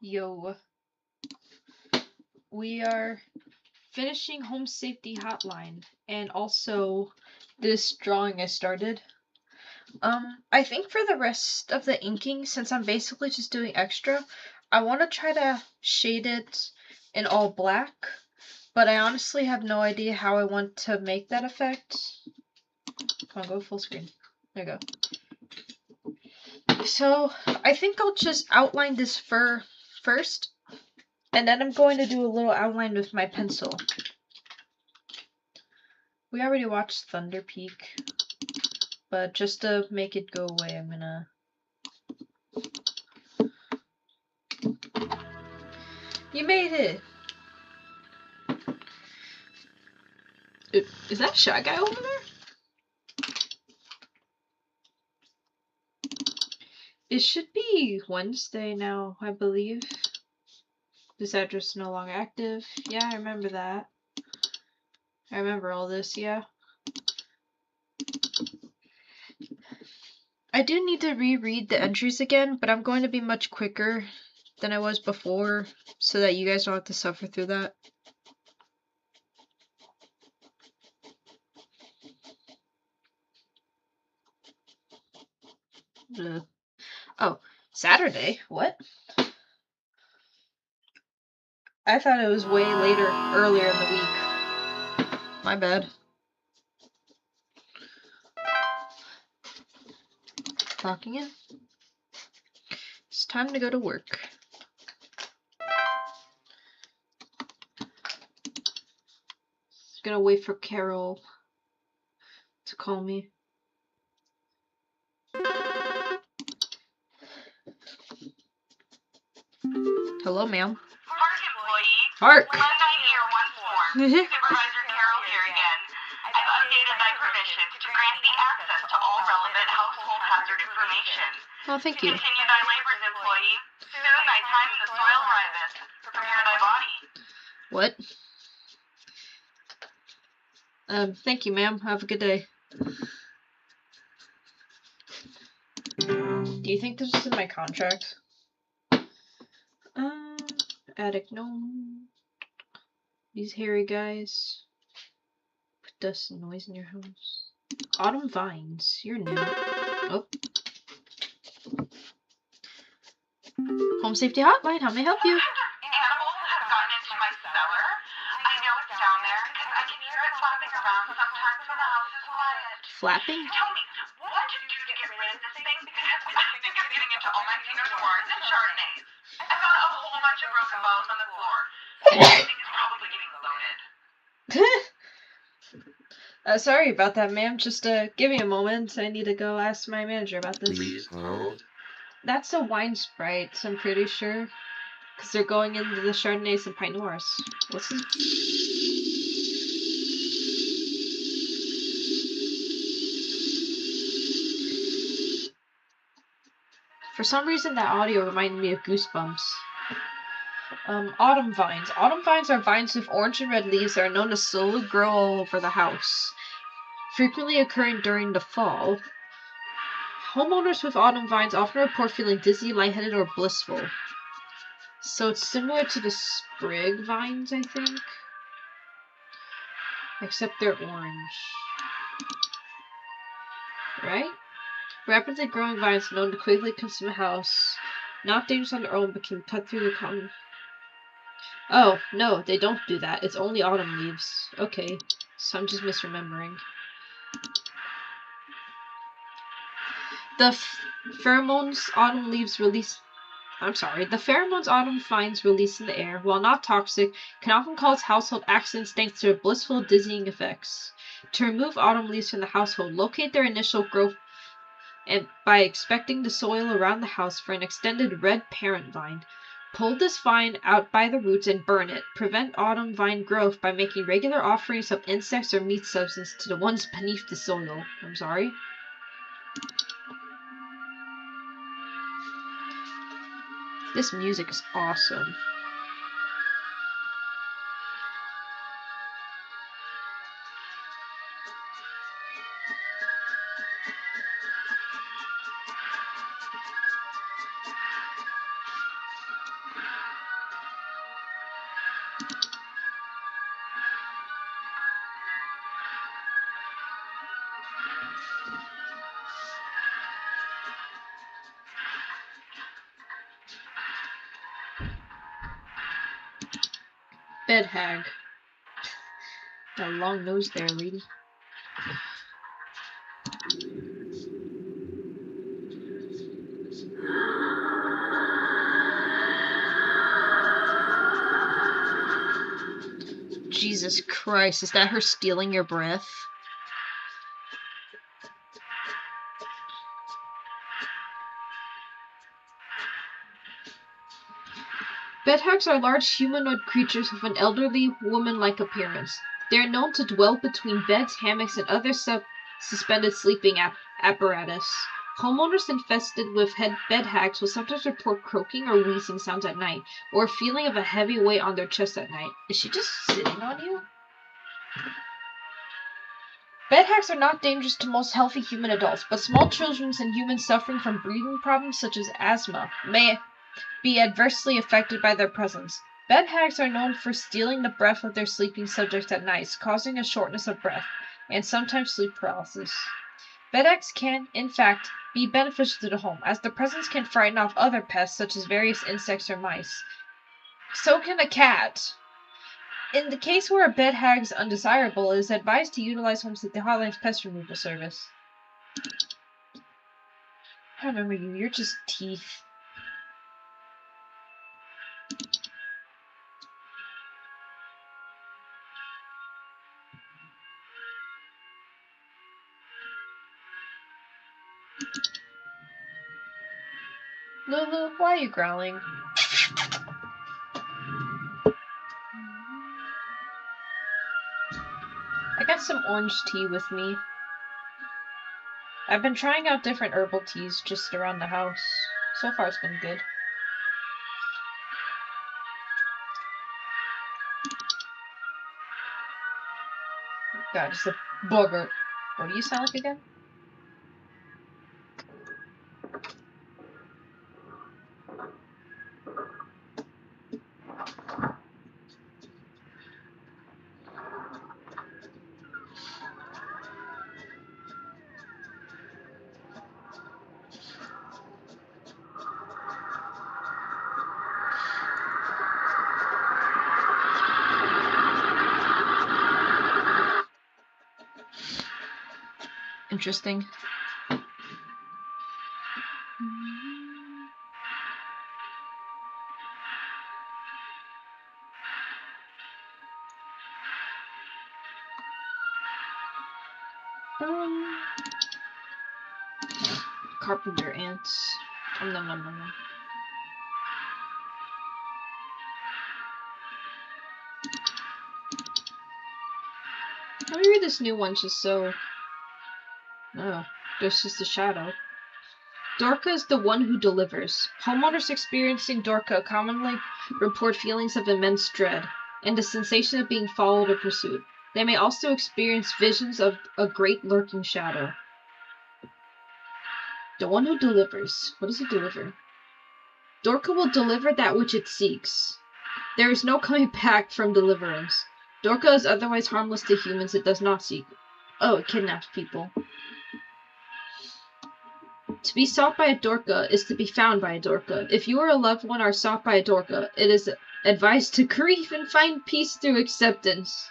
Yo, we are finishing Home Safety Hotline, and also this drawing I started. I think for the rest of the inking, since I'm basically just doing extra, I want to try to shade it in all black, but I honestly have no idea how I want to make that effect. Come on, go full screen. There you go. So, I think I'll just outline this fur first, and then I'm going to do a little outline with my pencil. We already watched Thunder Peak, but just to make it go away, I'm gonna... You made it! Is that Shy Guy over there? It should be Wednesday now, I believe. This address is no longer active. Yeah, I remember that. I remember all this, yeah. I do need to reread the entries again, but I'm going to be much quicker than I was before, so that you guys don't have to suffer through that. Oh, Saturday? What? I thought it was way earlier in the week. My bad. Clocking in. It's time to go to work. Gonna wait for Carol to call me. Hello, ma'am. Park employee. Park. Monday here, 1-4. Supervisor Carol here again. I've updated my permissions to grant the access to all relevant household hazard information. Oh, thank you. Continue thy labors, employee. Soon thy time in the soil riseth. Prepare thy body. What? Thank you, ma'am. Have a good day. Do you think this is in my contract? Attic, no. These hairy guys. Put dust and noise in your house. Autumn vines. You're new. Oh. Home Safety Hotline. How may I help you? Animals have gotten into my cellar. I know it's down there because I can hear it flapping around sometimes when the house is quiet. Flapping? Tell me, what to do to get rid of this thing? Because I think it's getting into all my Pinot Noirs and Chardonnays. I found a whole bunch of broken bottles on the floor. I think it's probably getting loaded. Sorry about that, ma'am. Just, give me a moment. I need to go ask my manager about this. Please hold. That's a wine Sprites, I'm pretty sure. Because they're going into the Chardonnays and Pinot Noirs. What's this? For some reason, that audio reminded me of Goosebumps. Autumn vines. Autumn vines are vines with orange and red leaves that are known to slowly grow all over the house, frequently occurring during the fall. Homeowners with autumn vines often report feeling dizzy, lightheaded, or blissful. So it's similar to the sprig vines, I think. Except they're orange. Right? Rapidly growing vines known to quickly consume a house. Not dangerous on their own, but can cut through the cotton. Oh, no, they don't do that. It's only autumn leaves. Okay, so I'm just misremembering. The pheromones autumn vines release in the air, while not toxic, can often cause household accidents thanks to their blissful, dizzying effects. To remove autumn leaves from the household, locate their initial growth and by inspecting the soil around the house for an extended red parent vine. Pull this vine out by the roots and burn it. Prevent autumn vine growth by making regular offerings of insects or meat substance to the ones beneath the soil. I'm sorry. This music is awesome. Bed hag. Got a long nose there, lady. Jesus Christ, is that her stealing your breath? Bed hags are large humanoid creatures with an elderly, woman-like appearance. They are known to dwell between beds, hammocks, and other suspended sleeping apparatus. Homeowners infested with bed hags will sometimes report croaking or wheezing sounds at night, or a feeling of a heavy weight on their chest at night. Is she just sitting on you? Bed hags are not dangerous to most healthy human adults, but small children and humans suffering from breathing problems such as asthma may be adversely affected by their presence. Bed hags are known for stealing the breath of their sleeping subjects at night, causing a shortness of breath, and sometimes sleep paralysis. Bed hags can, in fact, be beneficial to the home, as their presence can frighten off other pests such as various insects or mice. So can a cat. In the case where a bed hag is undesirable, it is advised to utilize Home Safety Hotline's pest removal service. I remember you, you're just teeth. Lulu, why are you growling? I got some orange tea with me. I've been trying out different herbal teas just around the house. So far it's been good. God, it's a bugger. What do you sound like again? Interesting. Carpenter ants. Nom nom nom nom. Maybe this new one's just so... Oh, there's just a shadow. Dorka is the one who delivers. Homeowners experiencing Dorka commonly report feelings of immense dread and the sensation of being followed or pursued. They may also experience visions of a great lurking shadow. The one who delivers. What does it deliver? Dorka will deliver that which it seeks. There is no coming back from deliverance. Dorka is otherwise harmless to humans it does not seek. Oh, it kidnaps people. To be sought by a Dorka is to be found by a Dorka. If you or a loved one are sought by a Dorka, it is advised to grieve and find peace through acceptance.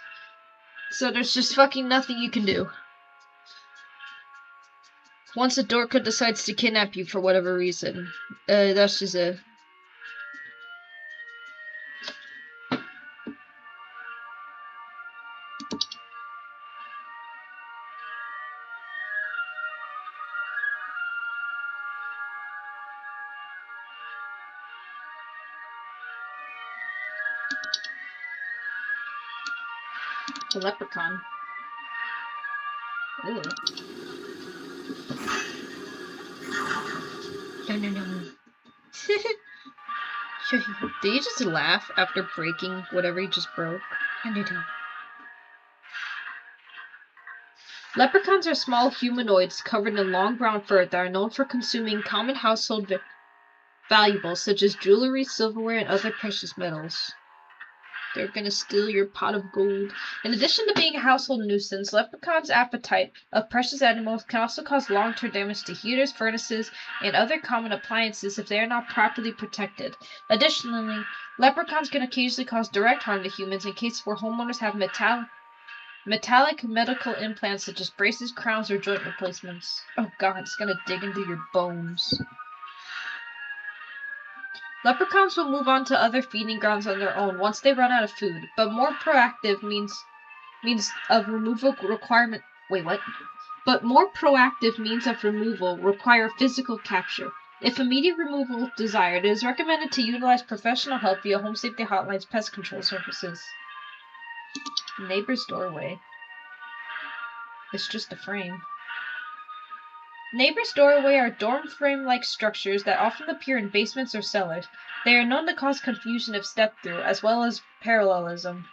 So there's just fucking nothing you can do. Once a Dorka decides to kidnap you for whatever reason, that's just a... The leprechaun. Ew. No. Did he just laugh after breaking whatever he just broke? No. Leprechauns are small humanoids covered in long brown fur that are known for consuming common household valuables such as jewelry, silverware, and other precious metals. They're gonna steal your pot of gold. In addition to being a household nuisance, leprechauns' appetite of precious animals can also cause long-term damage to heaters, furnaces, and other common appliances if they are not properly protected. Additionally, leprechauns can occasionally cause direct harm to humans in cases where homeowners have metallic medical implants such as braces, crowns, or joint replacements. Oh god, it's gonna dig into your bones. Leprechauns will move on to other feeding grounds on their own once they run out of food, but more proactive means of removal requirement. Wait, what? But more proactive means of removal require physical capture. If immediate removal is desired, it is recommended to utilize professional help via Home Safety Hotline's pest control services. Neighbor's doorway. It's just a frame. Neighbor's doorway are dorm frame-like structures that often appear in basements or cellars. They are known to cause confusion if stepped through, as well as parallelism.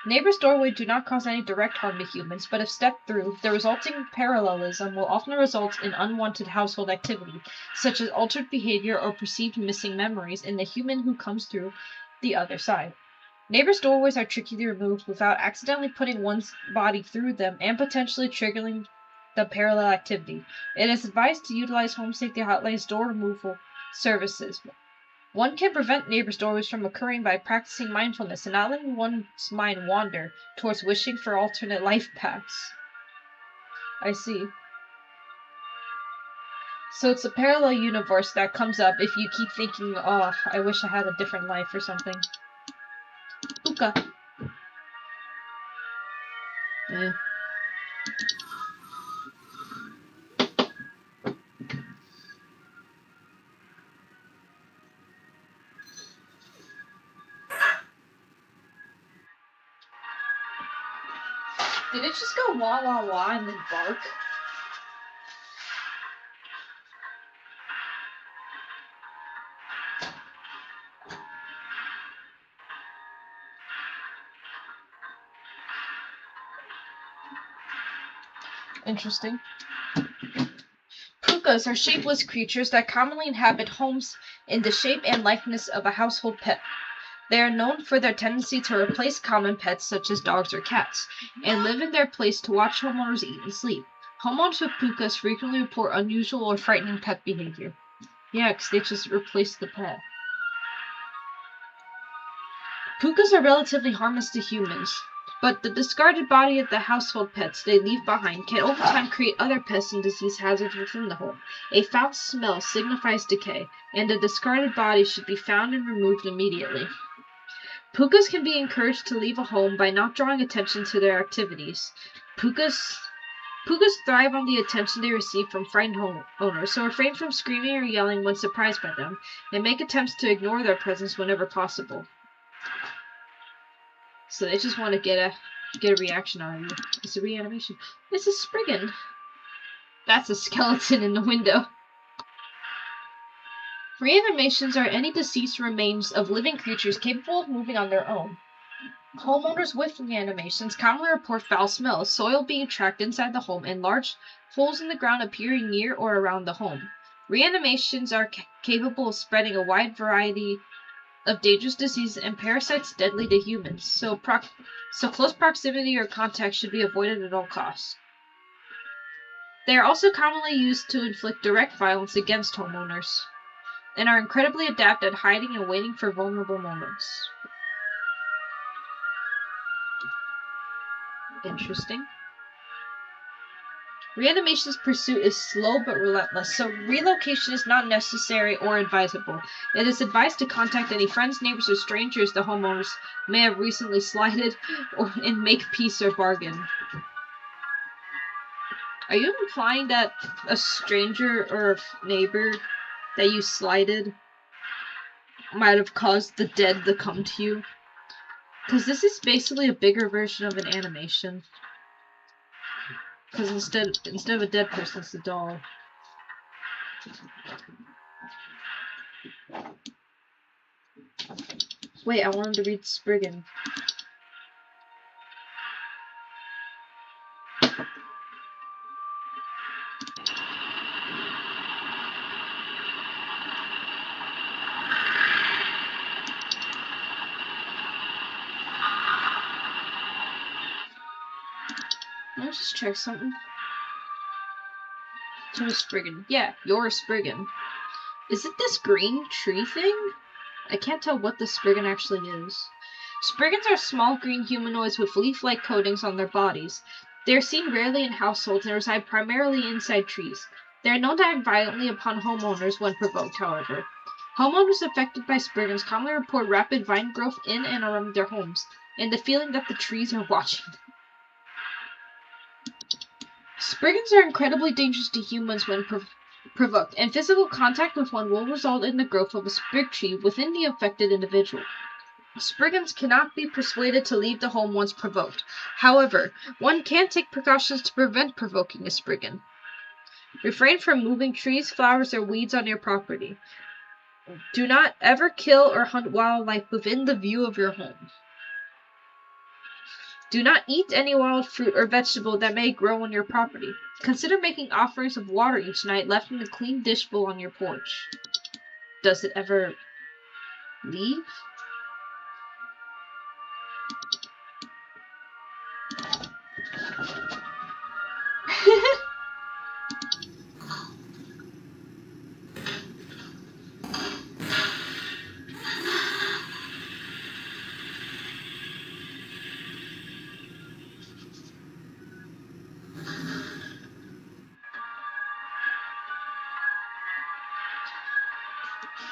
Neighbor's doorway do not cause any direct harm to humans, but if stepped through, the resulting parallelism will often result in unwanted household activity, such as altered behavior or perceived missing memories in the human who comes through the other side. Neighbors' doorways are tricky to remove without accidentally putting one's body through them and potentially triggering the parallel activity. It is advised to utilize Home Safety Hotline's door removal services. One can prevent neighbors' doorways from occurring by practicing mindfulness and not letting one's mind wander towards wishing for alternate life paths. I see. So it's a parallel universe that comes up if you keep thinking, oh, I wish I had a different life or something. Uka. Did it just go wah wah wah and then bark? Interesting. Pukas are shapeless creatures that commonly inhabit homes in the shape and likeness of a household pet. They are known for their tendency to replace common pets such as dogs or cats, and live in their place to watch homeowners eat and sleep. Homeowners with pukas frequently report unusual or frightening pet behavior. Yeah, because they just replaced the pet. Pukas are relatively harmless to humans, but the discarded body of the household pets they leave behind can over time create other pests and disease hazards within the home. A foul smell signifies decay, and a discarded body should be found and removed immediately. Pukas can be encouraged to leave a home by not drawing attention to their activities. Pukas thrive on the attention they receive from frightened homeowners, so refrain from screaming or yelling when surprised by them, and make attempts to ignore their presence whenever possible. So they just want to get a reaction out of you. It's a reanimation. It's a Spriggan. That's a skeleton in the window. Reanimations are any deceased remains of living creatures capable of moving on their own. Homeowners with reanimations commonly report foul smells, soil being trapped inside the home, and large holes in the ground appearing near or around the home. Reanimations are capable of spreading a wide variety of dangerous diseases and parasites deadly to humans, so close proximity or contact should be avoided at all costs. They are also commonly used to inflict direct violence against homeowners, and are incredibly adept at hiding and waiting for vulnerable moments. Interesting. Reanimation's pursuit is slow but relentless, so relocation is not necessary or advisable. It is advised to contact any friends, neighbors, or strangers the homeowners may have recently slighted and make peace or bargain. Are you implying that a stranger or a neighbor that you slighted might have caused the dead to come to you? Because this is basically a bigger version of an animation. Because instead of a dead person, it's a doll. Wait, I wanted to read Spriggan. Let me just check something. To a Spriggan. Yeah, you're a Spriggan. Is it this green tree thing? I can't tell what the Spriggan actually is. Spriggans are small green humanoids with leaf-like coatings on their bodies. They are seen rarely in households and reside primarily inside trees. They are known to act violently upon homeowners when provoked, however. Homeowners affected by Spriggans commonly report rapid vine growth in and around their homes, and the feeling that the trees are watching them. Spriggans are incredibly dangerous to humans when provoked, and physical contact with one will result in the growth of a sprig tree within the affected individual. Spriggans cannot be persuaded to leave the home once provoked. However, one can take precautions to prevent provoking a Spriggan. Refrain from moving trees, flowers, or weeds on your property. Do not ever kill or hunt wildlife within the view of your home. Do not eat any wild fruit or vegetable that may grow on your property. Consider making offerings of water each night left in a clean dish bowl on your porch. Does it ever leave?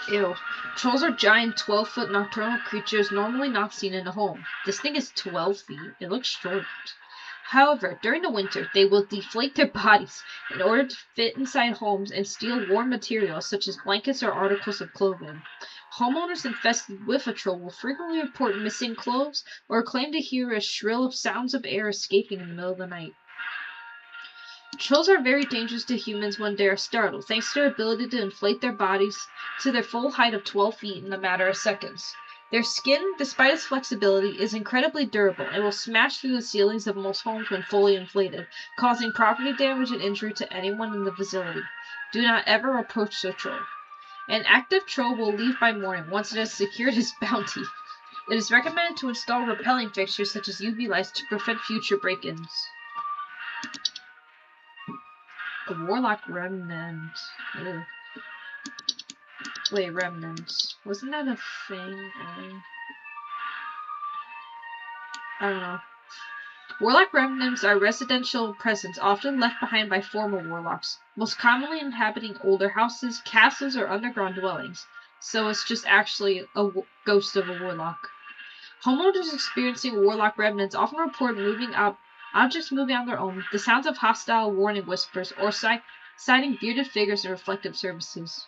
Ew. Trolls are giant 12-foot nocturnal creatures normally not seen in a home. This thing is 12 feet. It looks short. However, during the winter, they will deflate their bodies in order to fit inside homes and steal warm materials such as blankets or articles of clothing. Homeowners infested with a troll will frequently report missing clothes or claim to hear a shrill of sounds of air escaping in the middle of the night. Trolls are very dangerous to humans when they are startled, thanks to their ability to inflate their bodies to their full height of 12 feet in a matter of seconds. Their skin, despite its flexibility, is incredibly durable and will smash through the ceilings of most homes when fully inflated, causing property damage and injury to anyone in the vicinity. Do not ever approach the troll. An active troll will leave by morning once it has secured its bounty. It is recommended to install repelling fixtures such as UV lights to prevent future break-ins. A warlock remnant. Ew. Wait, remnants. Wasn't that a thing? I don't know. Warlock remnants are residential presence often left behind by former warlocks, most commonly inhabiting older houses, castles, or underground dwellings. So it's just actually a ghost of a warlock. Homeowners experiencing warlock remnants often report objects moving on their own, the sounds of hostile warning whispers, or sighting bearded figures in reflective surfaces.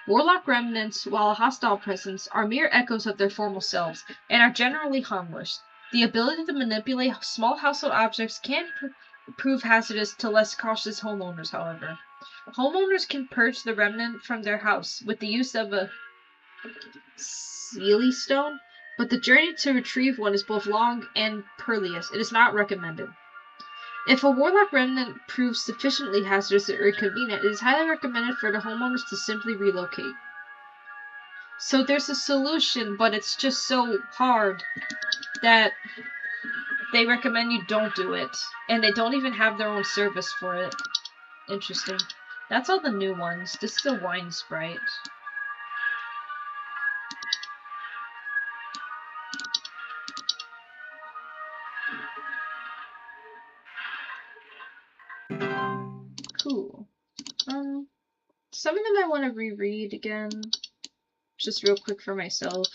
Warlock remnants, while a hostile presence, are mere echoes of their former selves, and are generally harmless. The ability to manipulate small household objects can prove hazardous to less cautious homeowners, however. Homeowners can purge the remnant from their house with the use of a Sealy stone, but the journey to retrieve one is both long and perilous. It is not recommended. If a warlock remnant proves sufficiently hazardous or inconvenient, it is highly recommended for the homeowners to simply relocate. So there's a solution, but it's just so hard that they recommend you don't do it. And they don't even have their own service for it. Interesting. That's all the new ones. This is a wine sprite. Cool. Some of them I want to reread again. Just real quick for myself.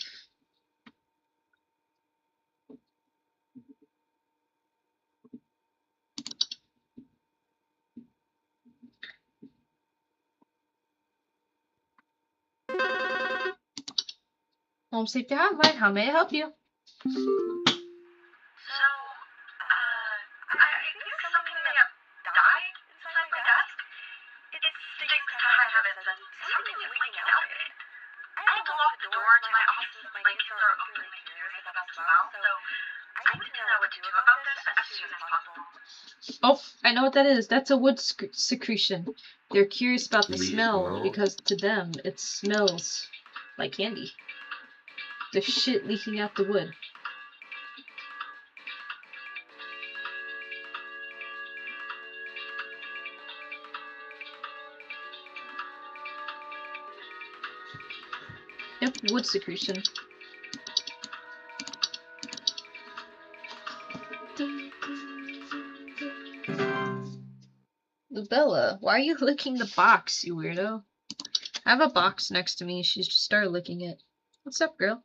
Home Safety Hotline, how may I help you? So, I think something may have died inside my desk. It stinks to high heavens and something's leaking out of it. I had to lock the door to my office since my kids are openly curious about the smell, so I need to know what to do about this as soon as possible. Oh, I know what that is. That's a wood secretion. They're curious about the smell because to them it smells like candy. There's shit leaking out the wood. Yep, wood secretion. Bella, why are you licking the box, you weirdo? I have a box next to me. She's just started licking it. What's up, girl?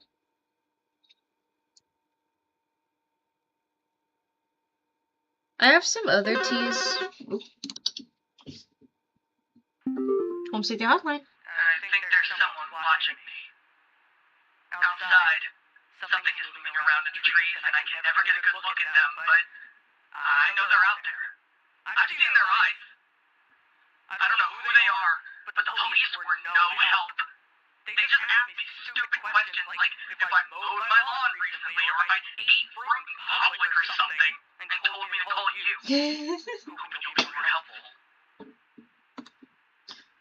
I have some other teas. Oop. Home Safety Hotline. I think there's someone watching me. Outside, something is moving around in the trees, and I can never get a good look at them, but I know they're out there. I've seen their eyes. I don't know who they are, but the police were no help. They just asked me stupid questions like if I mowed my lawn recently or if I ate fruit in public or something, and told me to call you. Hoping you'll be more helpful.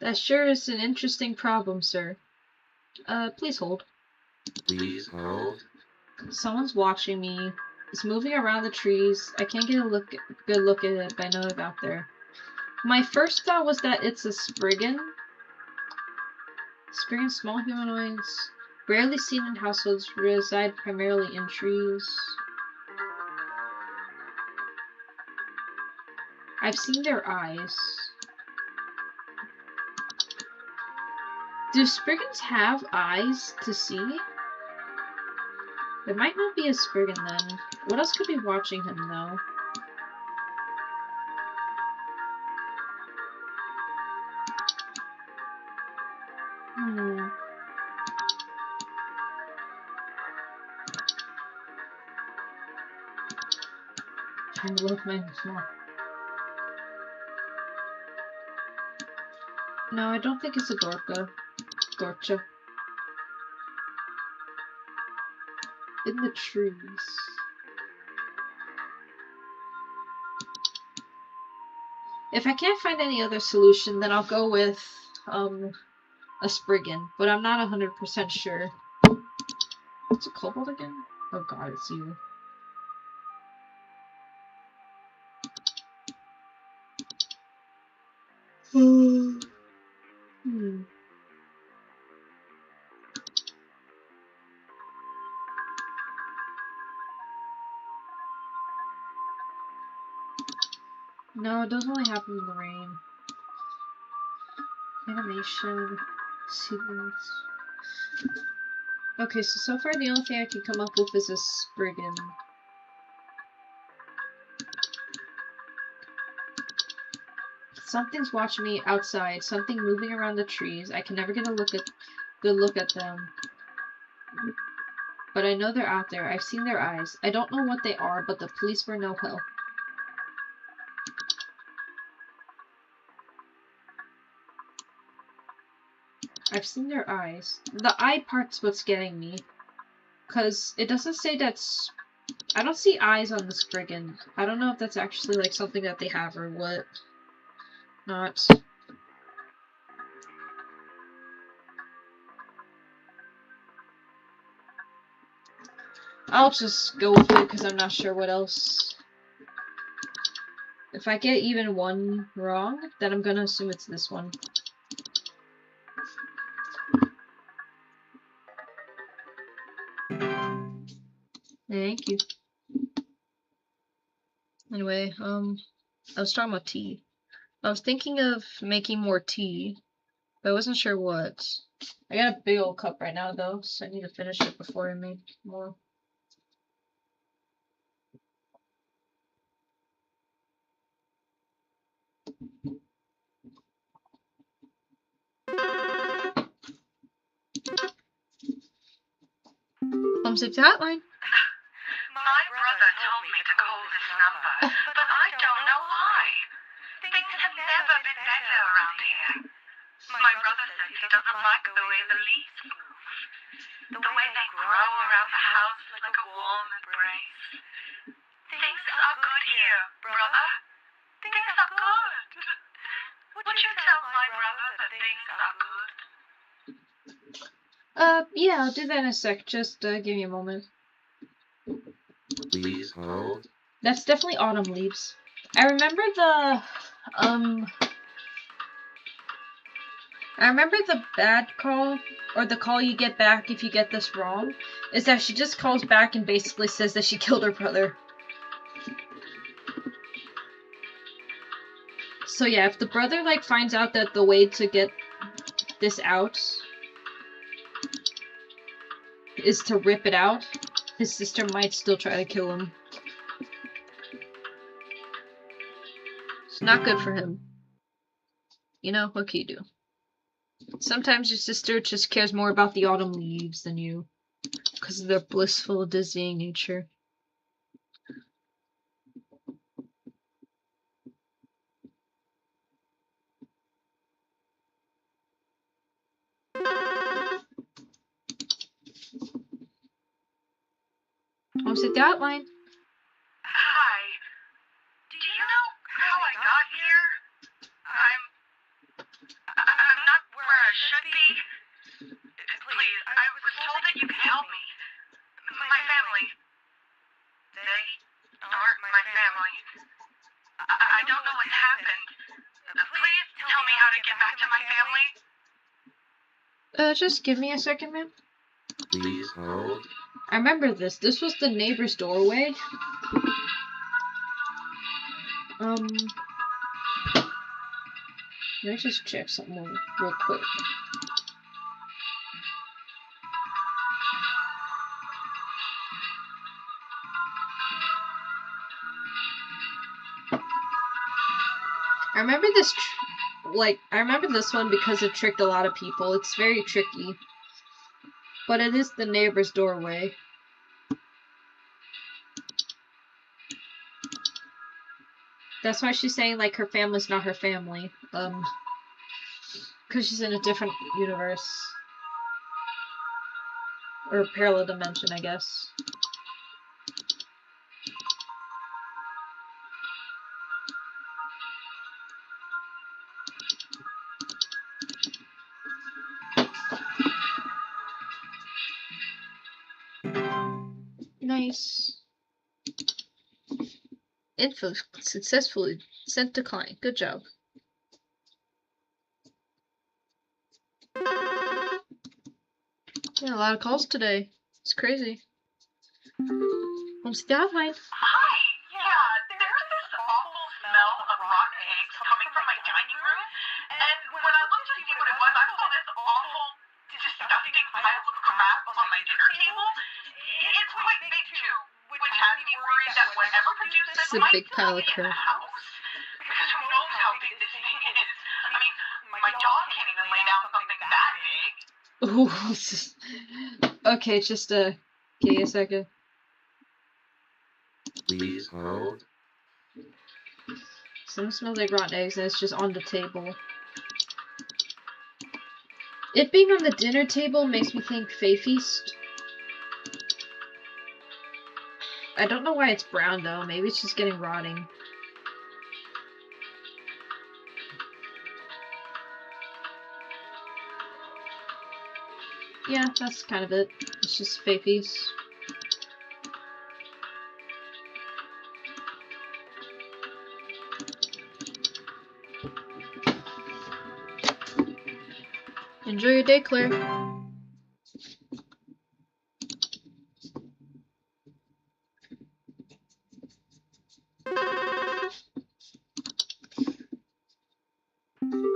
That sure is an interesting problem, sir. Please hold. Please hold. Someone's watching me. It's moving around the trees. I can't get a good look at it, but I know it's out there. My first thought was that it's a Spriggan. Spriggan, small humanoids, rarely seen in households, reside primarily in trees. I've seen their eyes. Do Spriggans have eyes to see? It might not be a Spriggan then. What else could be watching him though? Trying to look my small. No, I don't think it's a Dorcha. In the trees. If I can't find any other solution, then I'll go with a Spriggan, but I'm not 100% sure. What's a kobold again? Oh god, it's you. No, it doesn't really happen in the rain. Animation, sequence. Okay, so far the only thing I can come up with is a Spriggan. Something's watching me outside. Something moving around the trees. I can never get a good look at them. But I know they're out there. I've seen their eyes. I don't know what they are, but the police were no help. I've seen their eyes. The eye part's what's getting me. Because it doesn't say that's... I don't see eyes on the Spriggan. I don't know if that's actually like something that they have or what. Not. I'll just go with it because I'm not sure what else. If I get even one wrong, then I'm gonna assume it's this one. Thank you. Anyway, I was talking about tea. I was thinking of making more tea, but I wasn't sure what. I got a big old cup right now, though, so I need to finish it before I make more. Home Safety Hotline. My brother told me to call this number, but I don't know why. Things have never been better around here. My brother says he doesn't like the way the leaves move. The way they grow around the house like a warm embrace. Things are good here, brother. Things are good. Would you tell my brother that things are good? Yeah, I'll do that in a sec. Just, give me a moment. Please hold. That's definitely autumn leaves. I remember I remember the bad call, or the call you get back if you get this wrong, is that she just calls back and basically says that she killed her brother. So yeah, if the brother, like, finds out that the way to get this out is to rip it out, his sister might still try to kill him. It's not good for him. You know, what can you do? Sometimes your sister just cares more about the autumn leaves than you, because of their blissful, dizzying nature. Home Safety Hotline. Hi. Do you know how I got here? I'm not where I should be. Please, I was told that you could help me. My family. They aren't my family. I don't know what happened. Please tell me how to get back to my family. Just give me a second, ma'am. Please hold. I remember this. This was the neighbor's doorway. Let me just check something real quick. I remember this, I remember this one because it tricked a lot of people. It's very tricky. But it is the neighbor's doorway. That's why she's saying, like, her family's not her family. Because she's in a different universe. Or parallel dimension, I guess. Nice. Info successfully sent to client. Good job. Yeah, a lot of calls today. It's crazy. Home Safety Hotline. Hi. Yeah, there's this awful smell of rotten eggs coming from my dining room. And when I looked to see what it was, I saw this awful, disgusting pile of crap on my dinner table. It's quite big too, which has me worried that whatever produced this It's a might big still pile be of in crap. the house. Because who knows how big this thing is? I mean, my dog can't even lay down something that big. Ooh. Okay, just give me a second. Please hold. Some smells like rotten eggs and it's just on the table. It being on the dinner table makes me think Fae Feast. I don't know why it's brown though. Maybe it's just getting rotting. Yeah, that's kind of it. It's just Fae Feast. Enjoy your day, Claire.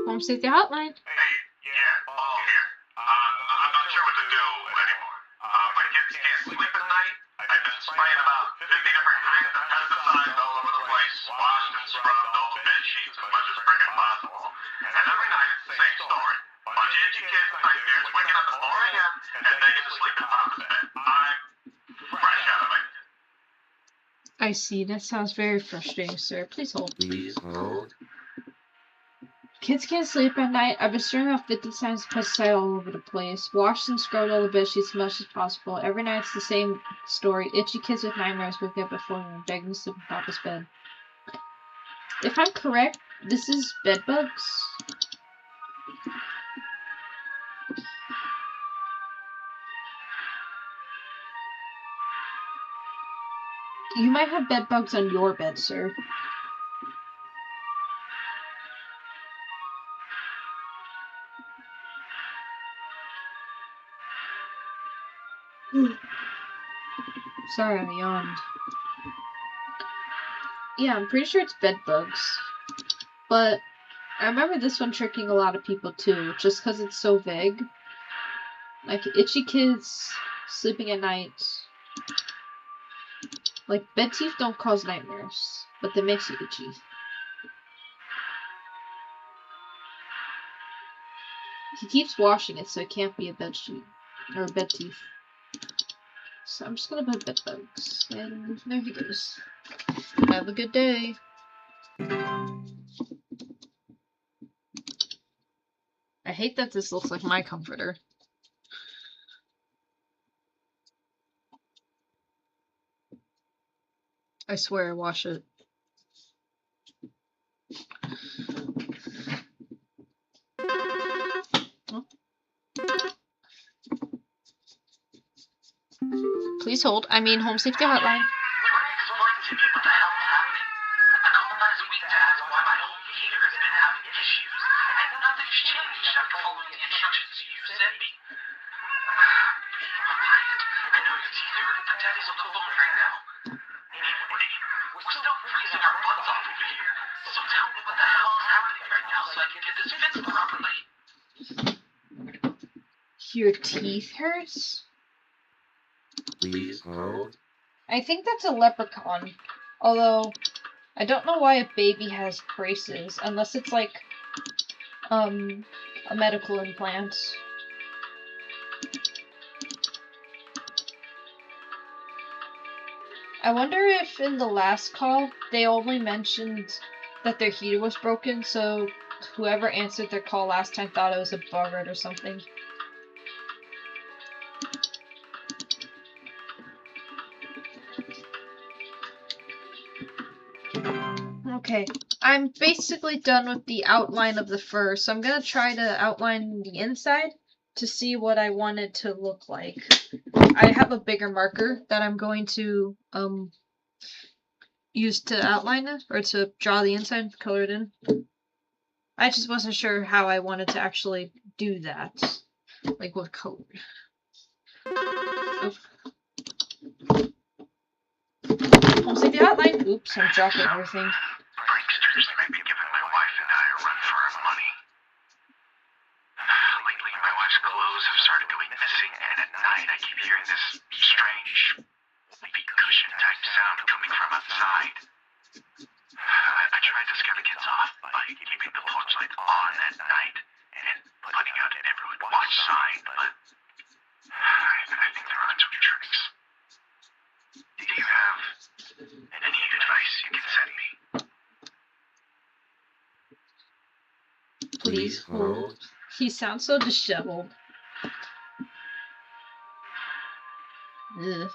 Home Safety Hotline. Hey, yeah, Paul here. I'm not sure what to do anymore. My kids can't sleep at night. I've been spraying about 50 different kinds of pesticides all over the place, washed and scrubbed all the bed sheets as much as friggin' possible. And every night it's the same story. Bunch of itchy kids, nightmares, waking up at 4 a.m. and begging to sleep in Papa's bed. I'm fresh out of it. I see. That sounds very frustrating, sir. Please hold. Please hold. Kids can't sleep at night. I've been stirring off 50 times pesticide all over the place. Washed and scrubbed all the bed sheets as much as possible. Every night it's the same story. Itchy kids with nightmares waking up at 4 a.m. begging to sleep in Papa's bed. If I'm correct, this is bed bugs. You might have bed bugs on your bed, sir. Sorry, I yawned. Yeah, I'm pretty sure it's bed bugs. But I remember this one tricking a lot of people too, just because it's so vague. Like, itchy kids sleeping at night. Like, bed teeth don't cause nightmares, but they makes you itchy. He keeps washing it, so it can't be a bed sheet. Or a bed teeth. So I'm just gonna put bed bugs. And there he goes. Have a good day. I hate that this looks like my comforter. I swear I wash it. Oh. Please hold. I mean, Home Safety Hotline. Your teeth hurts? Please hold. I think that's a leprechaun. Although, I don't know why a baby has braces, unless it's like, a medical implant. I wonder if in the last call, they only mentioned that their heater was broken, so whoever answered their call last time thought it was a bug or something. Okay, I'm basically done with the outline of the fur, so I'm gonna try to outline the inside to see what I want it to look like. I have a bigger marker that I'm going to use to outline it, or to draw the inside, color it in. I just wasn't sure how I wanted to actually do that. Like what color. Oh. Home Safety Hotline! Oops, I'm dropping everything. Pranksters may be giving my wife and I a run for our money. Lately, my wife's clothes have started going missing, and at night I keep hearing this strange, wavy cushion-type sound coming from outside. I tried to scare the kids off by keeping the porch lights on at night and putting out an neighborhood watch sign, but I think they're on some tricks. Do you have any advice you can send me? Please hold. He sounds so disheveled. Ugh.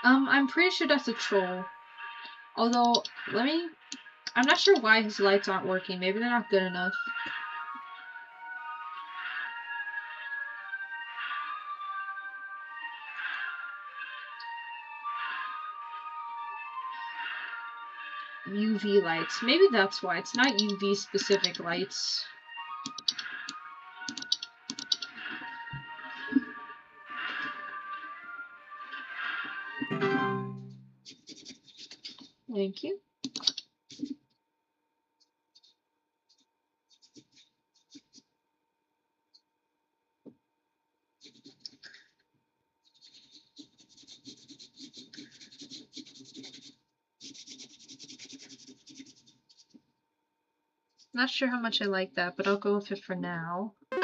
I'm pretty sure that's a troll. Although, I'm not sure why his lights aren't working. Maybe they're not good enough. UV lights. Maybe that's why. It's not UV specific lights. Thank you. Not sure how much I like that, but I'll go with it for now. Home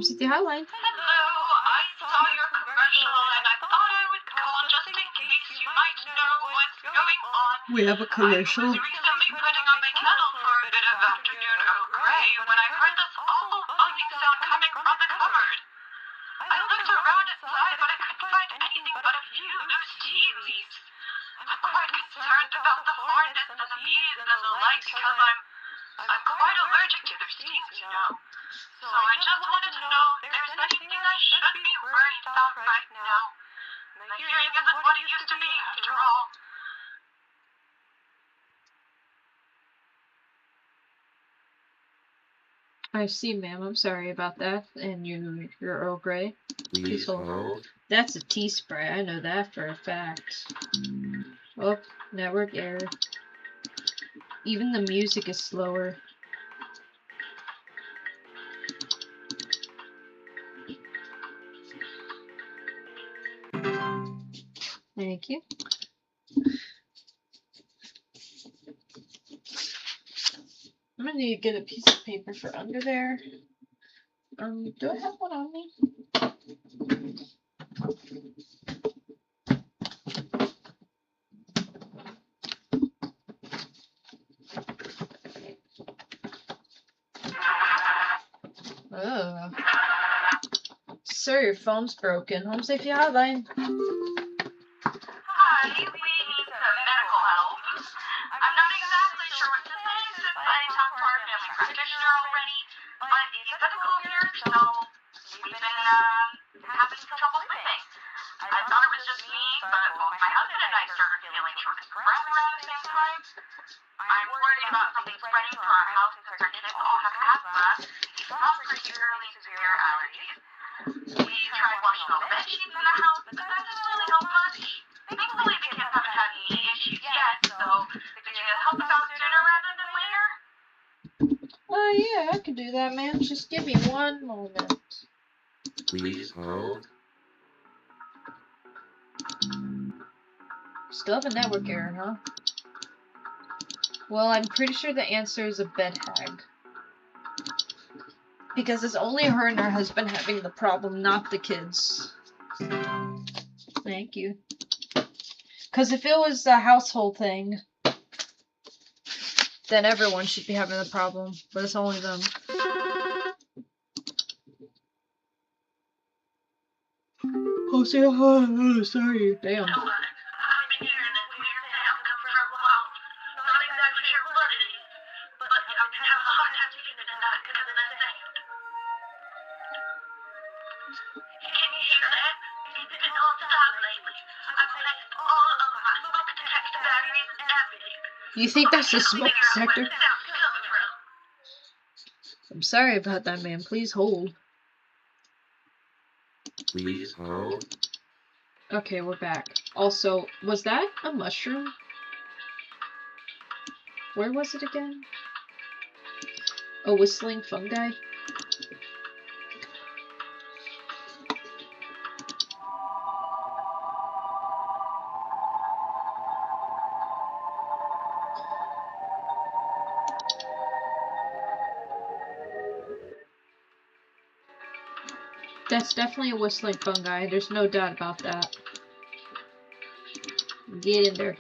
Safety Hotline. Hello, I saw your commercial and I thought I would call just in case you might know what's going on. We have a commercial. I was recently putting on my kettle for a bit of afternoon Earl Grey when I heard this awful buzzing sound coming from the cupboard. I looked around inside, but I couldn't find anything but a few loose tea leaves. I'm quite concerned about the hornets and the bees and the like because I'm quite allergic to their stings, you know. So I just wanted to know if there's anything I should be worried about right now. My hearing isn't what it used to be, after all. I see, ma'am. I'm sorry about that. And your Earl Grey. Please hold. That's a tea spray. I know that for a fact. Oh, network error. Even the music is slower. Thank you. I'm gonna need to get a piece of paper for under there. Do I have one on me? Oh. Sir, your phone's broken. Home Safety Hotline. Hi, we need some medical help. I'm not exactly sure what to say since I talked to our family practitioner already, but he's physical here, so we've been having some trouble sleeping. I thought it was just me, but both my husband and I started feeling short of breath around the same time. I'm worried about something spreading to our house since our kids all have asthma, some particularly severe allergies. We tried washing all the bed sheets in the house, but that doesn't really help much. Thankfully, the kids haven't had any issues yet, so could you help us out sooner rather than later? Oh, yeah, I can do that, ma'am. Just give me one moment. Please hold. Still have a network error, huh? Well, I'm pretty sure the answer is a bed hag. Because it's only her and her husband having the problem, not the kids. Thank you. Because if it was a household thing, then everyone should be having the problem. But it's only them. Oh, sorry. Damn. I've been hearing this weird sound come from a while. Not exactly sure what it is, but I've been having a hard time sleeping at night because of that sound. Can you hear that? It's been non-stop lately. I've connected all of my smoke detector batteries and everything. You think that's the smoke detector? Where the sound's coming from. I'm sorry about that, ma'am. Please hold. Please hold. Okay, we're back. Also, was that a mushroom? Where was it again? A whistling fungi? That's definitely a whistling fungi. There's no doubt about that. Get in there.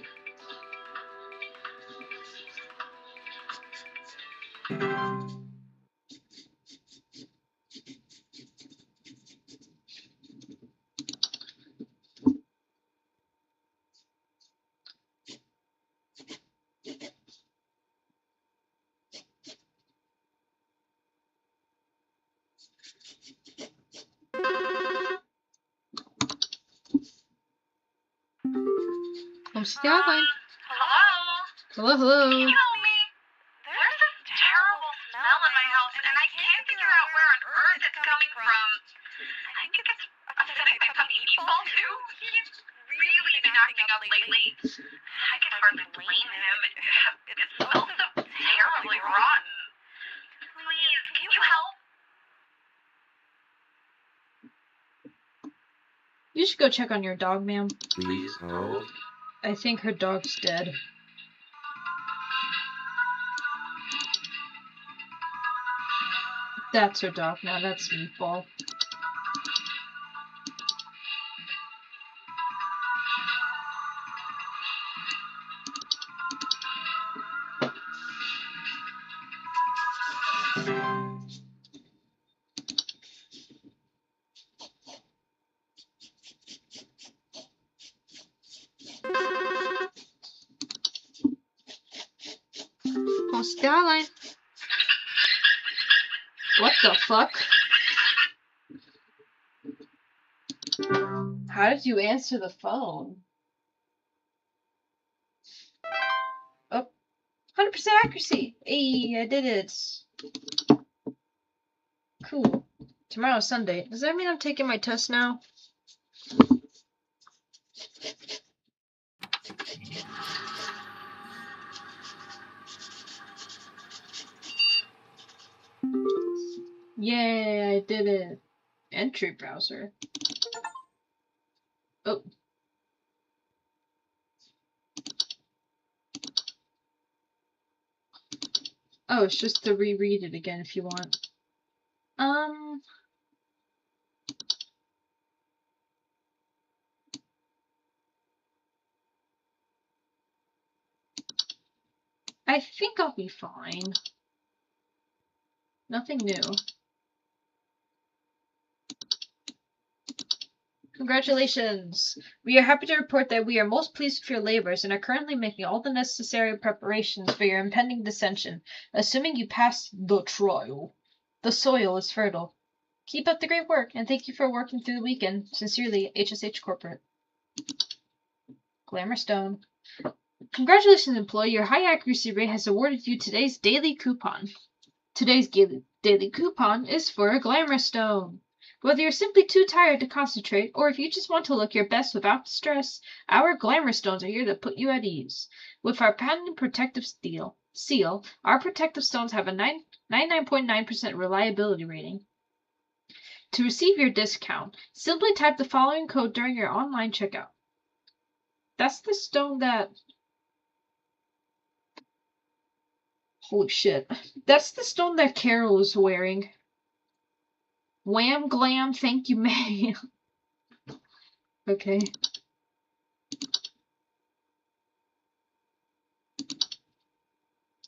Home Safety Hotline. Hello? Hello. Can you help me? There's this terrible smell in my house, and I can't figure out where on earth it's coming from. I think it's upsetting my puppy Meatball, too. He's really been acting up lately. I can hardly blame him. It smells so terribly rotten. Please, can you help? You should go check on your dog, ma'am. Please hold. I think her dog's dead. That's her dog now. That's Meatball. Oh, Starline. What the fuck? How did you answer the phone? Oh, 100% accuracy. Hey, I did it. Cool. Tomorrow's Sunday. Does that mean I'm taking my test now? Yay, I did it. Entry browser. Oh. Oh, it's just to reread it again if you want. I think I'll be fine. Nothing new. Congratulations! We are happy to report that we are most pleased with your labors and are currently making all the necessary preparations for your impending dissension, assuming you pass the trial. The soil is fertile. Keep up the great work, and thank you for working through the weekend. Sincerely, HSH Corporate. Glamour Stone. Congratulations, employee. Your high accuracy rate has awarded you today's daily coupon. Today's daily coupon is for a Glamour Stone. Whether you're simply too tired to concentrate, or if you just want to look your best without stress, our Glamour Stones are here to put you at ease. With our patented protective seal, our protective stones have a 99.9% reliability rating. To receive your discount, simply type the following code during your online checkout. That's the stone that... Holy shit. That's the stone that Carol is wearing. Wham glam, thank you, May. Okay.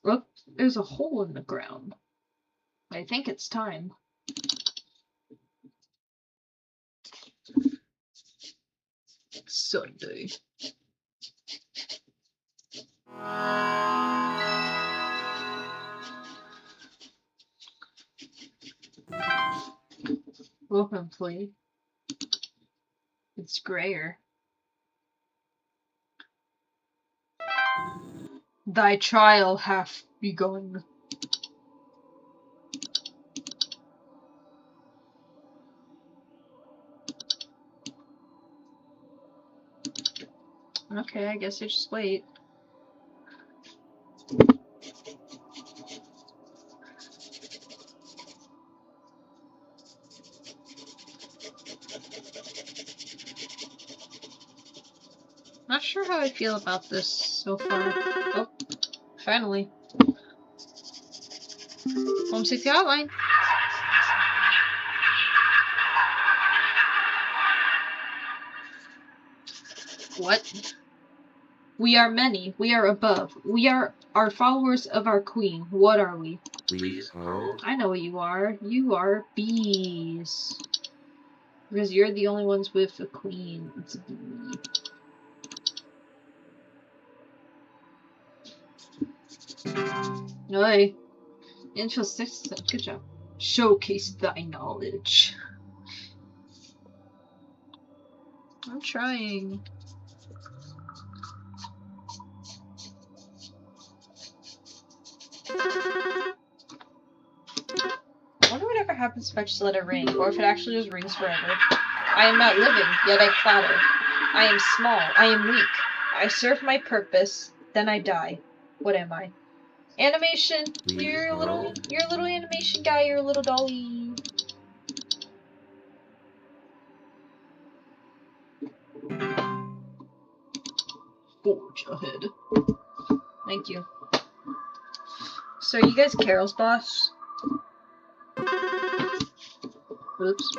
Look, there's a hole in the ground. I think it's time. Sunday. Welcome, employee. It's grayer. Thy trial hath begun. Okay, I guess I just wait. Not sure how I feel about this so far. Oh, finally. Home Safety Hotline. What? We are many. We are above. We are followers of our queen. What are we? Please hold. I know what you are. You are bees. Because you're the only ones with a queen. It's a bee. Oi. Intro 6. Good job. Showcase thy knowledge. I'm trying. I wonder whatever happens if I just let it ring, or if it actually just rings forever. I am not living, yet I clatter. I am small. I am weak. I serve my purpose, then I die. What am I? Animation. You're a little animation guy. You're a little dolly. Forge ahead. Thank you. So are you guys Carol's boss? Oops.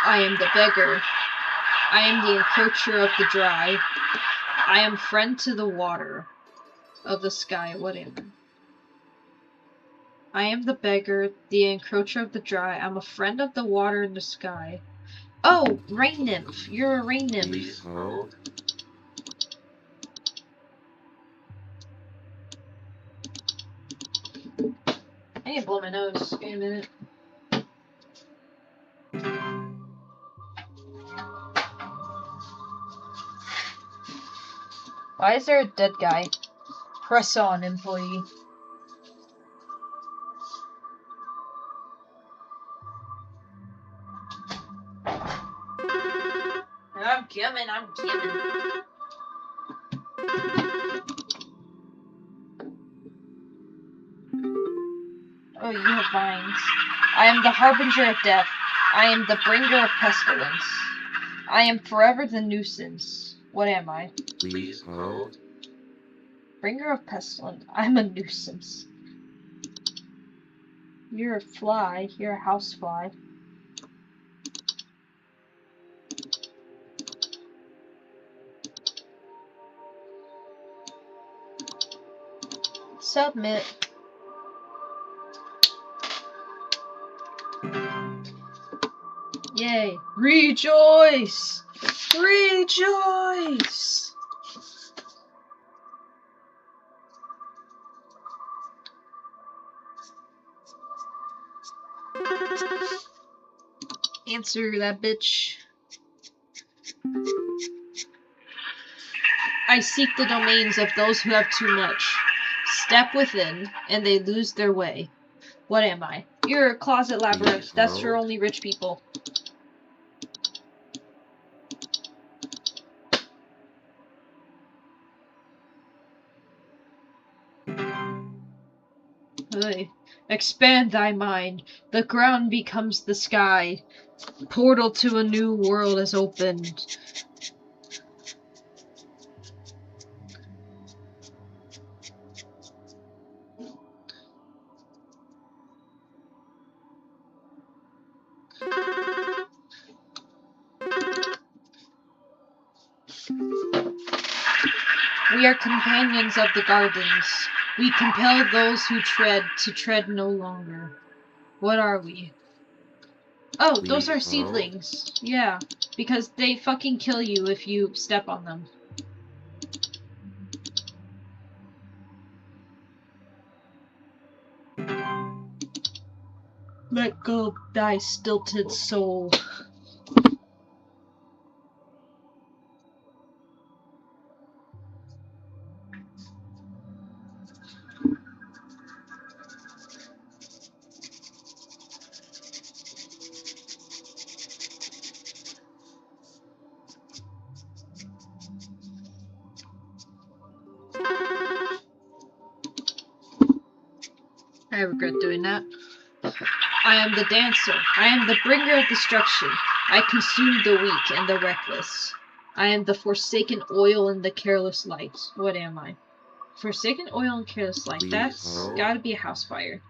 I am the beggar. I am the encroacher of the dry. I am friend to the water. Of the sky. What am I? I am the beggar, the encroacher of the dry. I'm a friend of the water and the sky. Oh, rain nymph. You're a rain nymph. Please hold. I need to blow my nose. Give me a minute. Why is there a dead guy? Press on, employee. coming, I'm coming. Oh, you have vines. I am the harbinger of death. I am the bringer of pestilence. I am forever the nuisance. What am I? Please hold. Bringer of pestilence. I'm a nuisance. You're a fly. You're a housefly. Submit. Yay. Rejoice! Rejoice! Answer that bitch. I seek the domains of those who have too much. Step within, and they lose their way. What am I? You're a closet labyrinth. That's for only rich people. Hey. Expand thy mind. The ground becomes the sky. Portal to a new world is opened. We are companions of the gardens. We compel those who tread to tread no longer. What are we? Oh, those are seedlings. Yeah, because they fucking kill you if you step on them. Let go thy stilted soul. I regret doing that. I am the dancer. I am the bringer of destruction. I consume the weak and the reckless. I am the forsaken oil and the careless light. What am I? Forsaken oil and careless light. That's gotta be a house fire.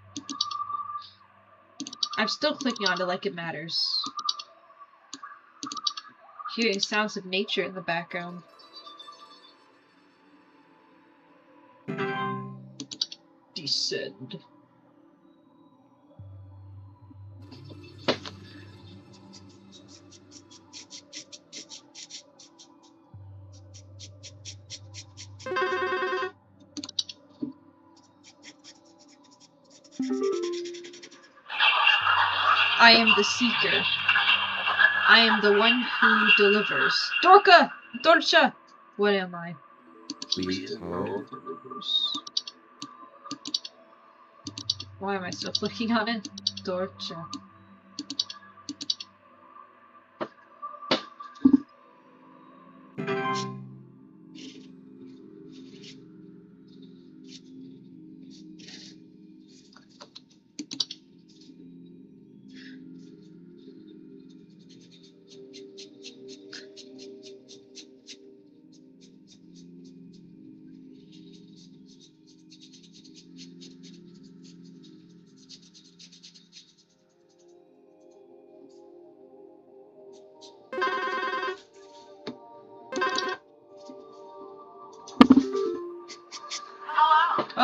I'm still clicking on it like it matters. Hearing sounds of nature in the background. Descend. I am the seeker. I am the one who delivers. Dorka! Dorcha! What am I? Please hold. Why am I still clicking on it? Dorcha.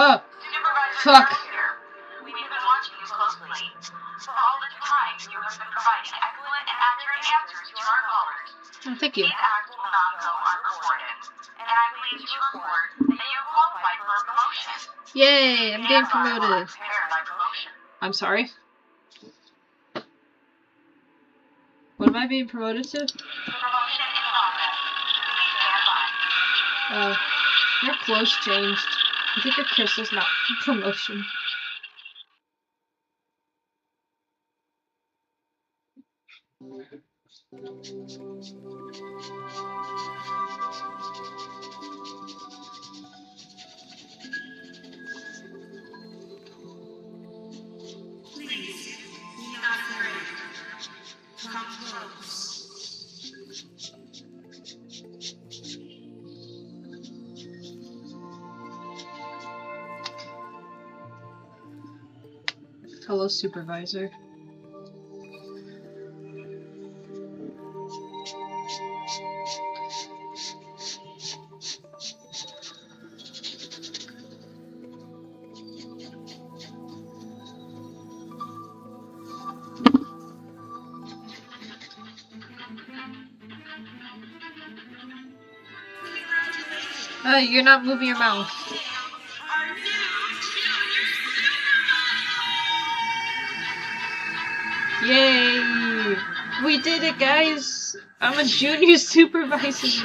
Oh, fuck. We've been watching you closely. For all the time, you have been providing excellent and accurate answers to our callers. Oh, thank you. These acts will not go unrewarded. And I'm pleased to report that you qualified for a promotion. Yay, I'm getting promoted. Prepare thy promotion. I'm sorry? What am I being promoted to? Promotion in progress. Please stand by. Your clothes changed. I think your crystal's not promotion. Please, be not afraid. Come close. Hello, supervisor. You're not moving your mouth. Yay! We did it, guys! I'm a junior supervisor.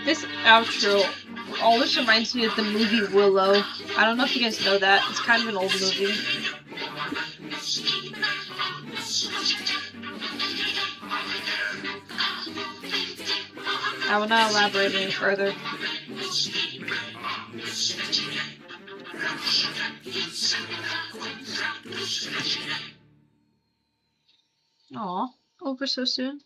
This outro always reminds me of the movie Willow. I don't know if you guys know that. It's kind of an old movie. I will not elaborate any further. Aw, over so soon.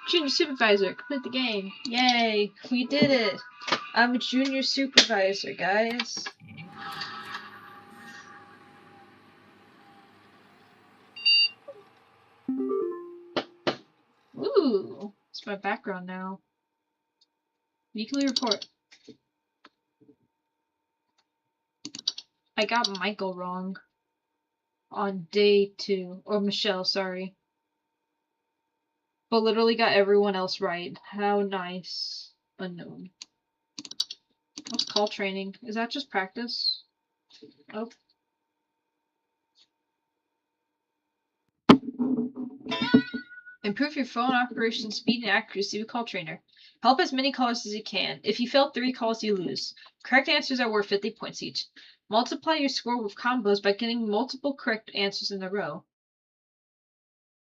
Junior supervisor, complete the game. Yay, we did it. I'm a junior supervisor, guys. Ooh, it's my background now. Weekly report. I got Michael wrong on day 2. Or Michelle, sorry. But literally got everyone else right. How nice. Unknown. What's call training? Is that just practice? Oh. Improve your phone operation speed and accuracy with Call Trainer. Help as many callers as you can. If you fail 3 calls, you lose. Correct answers are worth 50 points each. Multiply your score with combos by getting multiple correct answers in a row.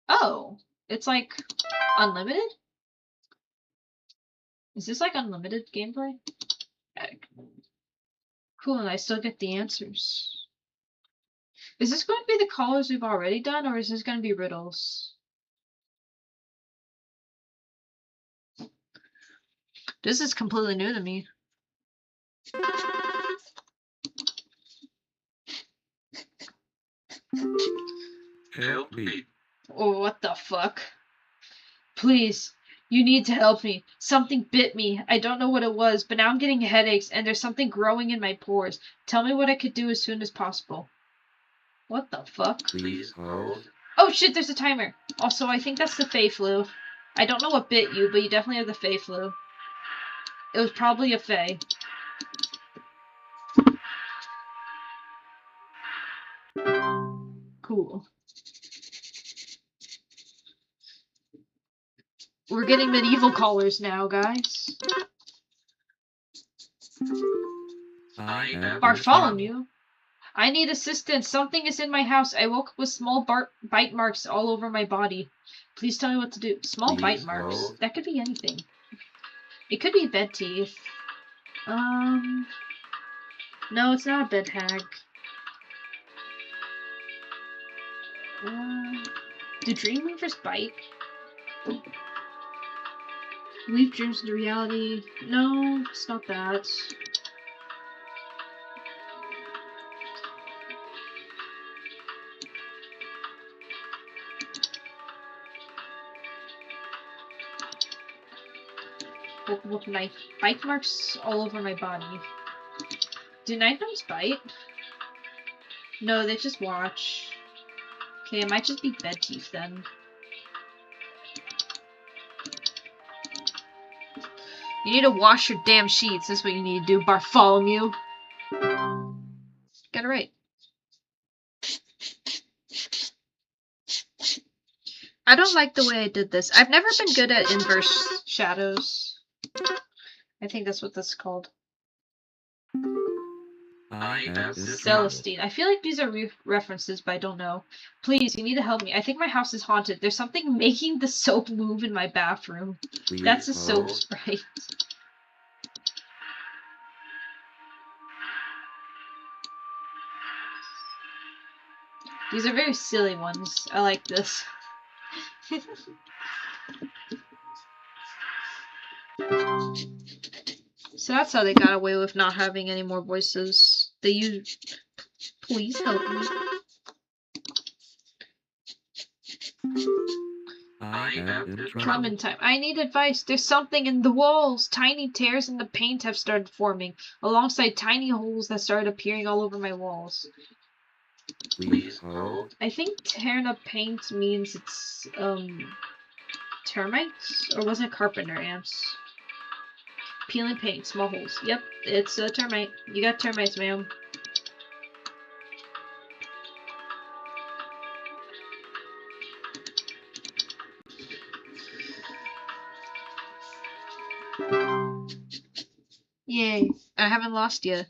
Oh, it's like unlimited? Is this like unlimited gameplay? Cool, and I still get the answers. Is this going to be the callers we've already done, or is this going to be riddles? This is completely new to me. Help me. Oh, what the fuck? Please, you need to help me. Something bit me. I don't know what it was, but now I'm getting headaches and there's something growing in my pores. Tell me what I could do as soon as possible. What the fuck? Please hold. Oh shit, there's a timer. Also, I think that's the Fey flu. I don't know what bit you, but you definitely have the Fey flu. It was probably a Fey. Cool. We're getting medieval callers now, guys. I am Bartholomew? I need assistance. Something is in my house. I woke up with small bite marks all over my body. Please tell me what to do. Small bite marks? hold. That could be anything. It could be bed teeth. No, it's not a bed hag. Do dream weavers bite? Weave dreams into reality. No, it's not that. Woke up with bite marks all over my body. Do night gnomes bite? No, they just watch. Okay, it might just be bed teeth then. You need to wash your damn sheets. That's what you need to do, Bartholomew. Get it right. I don't like the way I did this. I've never been good at inverse shadows. I think that's what this is called. I am Celestine. I feel like these are references, but I don't know. Please, you need to help me. I think my house is haunted. There's something making the soap move in my bathroom. That's a soap spray. These are very silly ones. I like this. So that's how they got away with not having any more voices. They used... Please help me. I am in trouble. Clementine, I need advice. There's something in the walls. Tiny tears in the paint have started forming, alongside tiny holes that started appearing all over my walls. Please hold. I think tearing up paint means it's, termites? Or was it carpenter ants? Peeling paint, small holes. Yep, it's a termite. You got termites, ma'am. Yay, I haven't lost yet.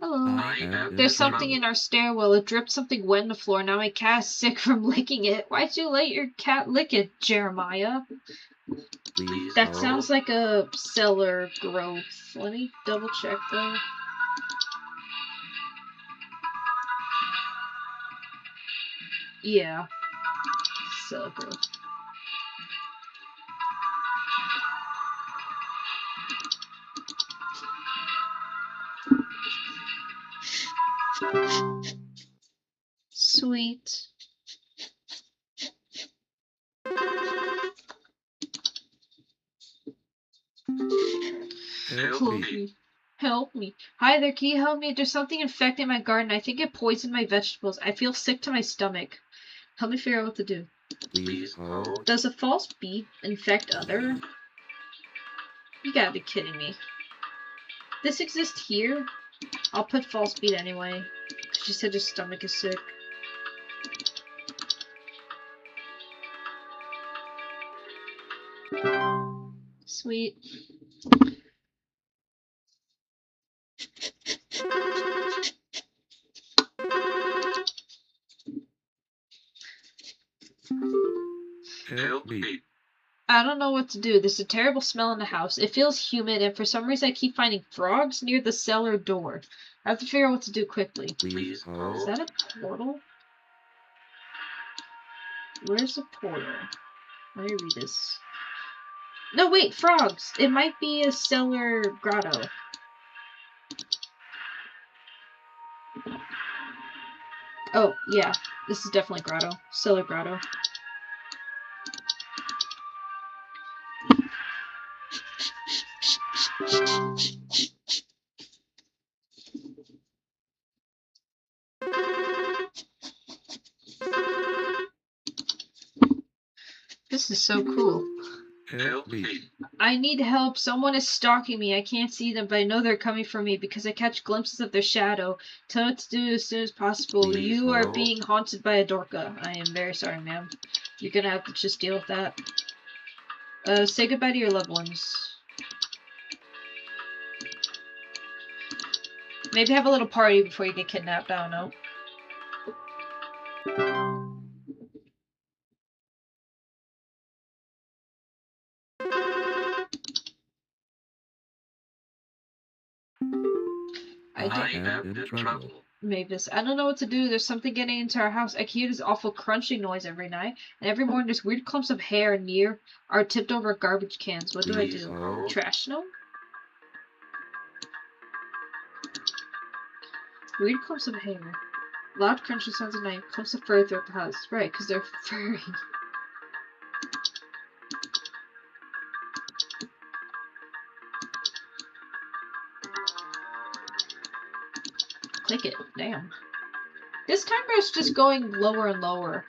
Hello. There's something in our stairwell. It dripped something wet on the floor. Now my cat is sick from licking it. Why'd you let your cat lick it, Jeremiah? Please That hold. sounds like a cellar growth. Let me double check though. Yeah. Cellar growth. Sweet. Help Help me. me. Help me. Hi there, can you help me? There's something infected in my garden. I think it poisoned my vegetables. I feel sick to my stomach. Help me figure out what to do. Please hold. Does a false beat infect other? You gotta be kidding me. This exists here? I'll put false beat anyway. She said your stomach is sick. Sweet. Help me. I don't know what to do. There's a terrible smell in the house. It feels humid, and for some reason I keep finding frogs near the cellar door. I have to figure out what to do quickly. Please hold. Is that a portal? Where's the portal? Let me read this. No, wait, frogs! It might be a cellar grotto. Oh, yeah. This is definitely grotto. Cellar grotto. This is so cool. Help me. I need help. Someone is stalking me. I can't see them, but I know they're coming for me because I catch glimpses of their shadow. Tell me what to do as soon as possible. Please You are hold. being haunted by a Dorka. I am very sorry, ma'am. You're gonna have to just deal with that. Say goodbye to your loved ones. Maybe have a little party before you get kidnapped. I don't know. I am in trouble. Mavis, I don't know what to do. There's something getting into our house. I can hear this awful crunching noise every night, and every morning there's weird clumps of hair near our tipped over garbage cans. What do I Please do? hold. Trash snow? Weird clumps of hair. Loud crunching sounds at night. Clumps of fur throughout the house. Right, because they're furry. Click it. Damn. This timer is just going lower and lower.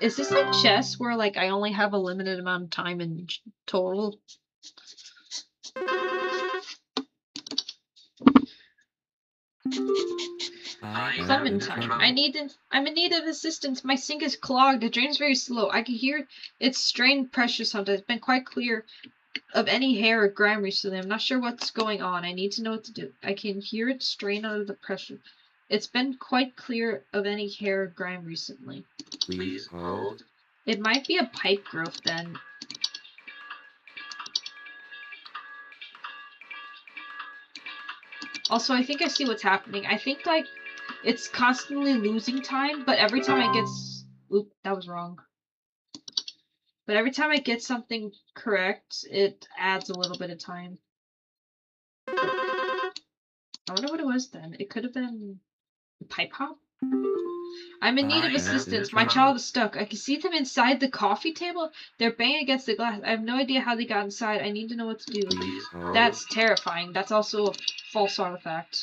Is this like chess where like I only have a limited amount of time in total? I'm in time. I'm in need of assistance. My sink is clogged. It drains very slow. I can hear its strained pressure sometimes. It's been quite clear of any hair or grime recently. I'm not sure what's going on. I need to know what to do. I can hear it strain out of the pressure. It's been quite clear of any hair or grime recently. Please hold. It might be a pipe growth then. Also, I think I see what's happening. I think, like, it's constantly losing time, but every time it gets... Oop, that was wrong. But every time I get something correct, it adds a little bit of time. I wonder what it was then. It could have been a pipe hop? I'm in need of assistance. My child is stuck. I can see them inside the coffee table. They're banging against the glass. I have no idea how they got inside. I need to know what to do. Please hold. That's terrifying. That's also a false artifact.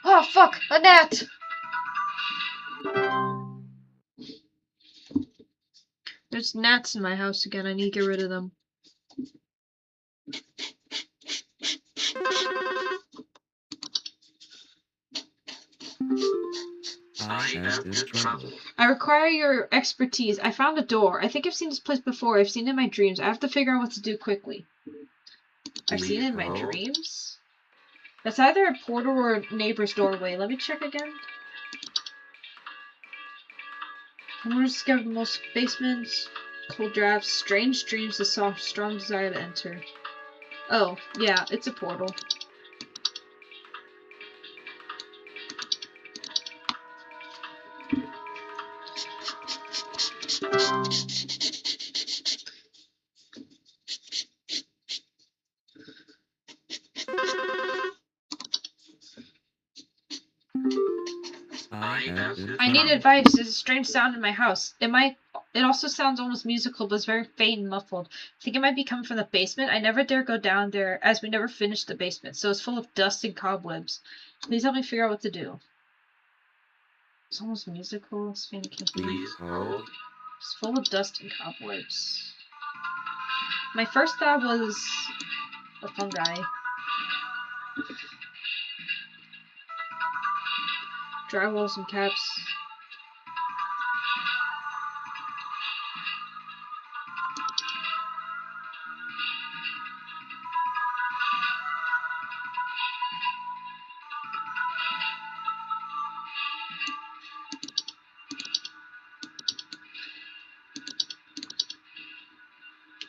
Oh, fuck! A gnat! There's gnats in my house again. I need to get rid of them. I am in trouble. I require your expertise. I found a door. I think I've seen this place before. I've seen it in my dreams. I have to figure out what to do quickly. I've seen it in my dreams? That's either a portal or a neighbor's doorway. Let me check again. Homeowners discovered most basements, cold drafts, strange dreams, a soft, strong desire to enter. Oh, yeah, it's a portal. I need advice. There's a strange sound in my house. It also sounds almost musical, but it's very faint and muffled. I think it might be coming from the basement. I never dare go down there, as we never finished the basement, so it's full of dust and cobwebs. Please help me figure out what to do. It's almost musical. It's faint. Please hold. It's full of dust and cobwebs. My first thought was a fungi. Drywalls and caps.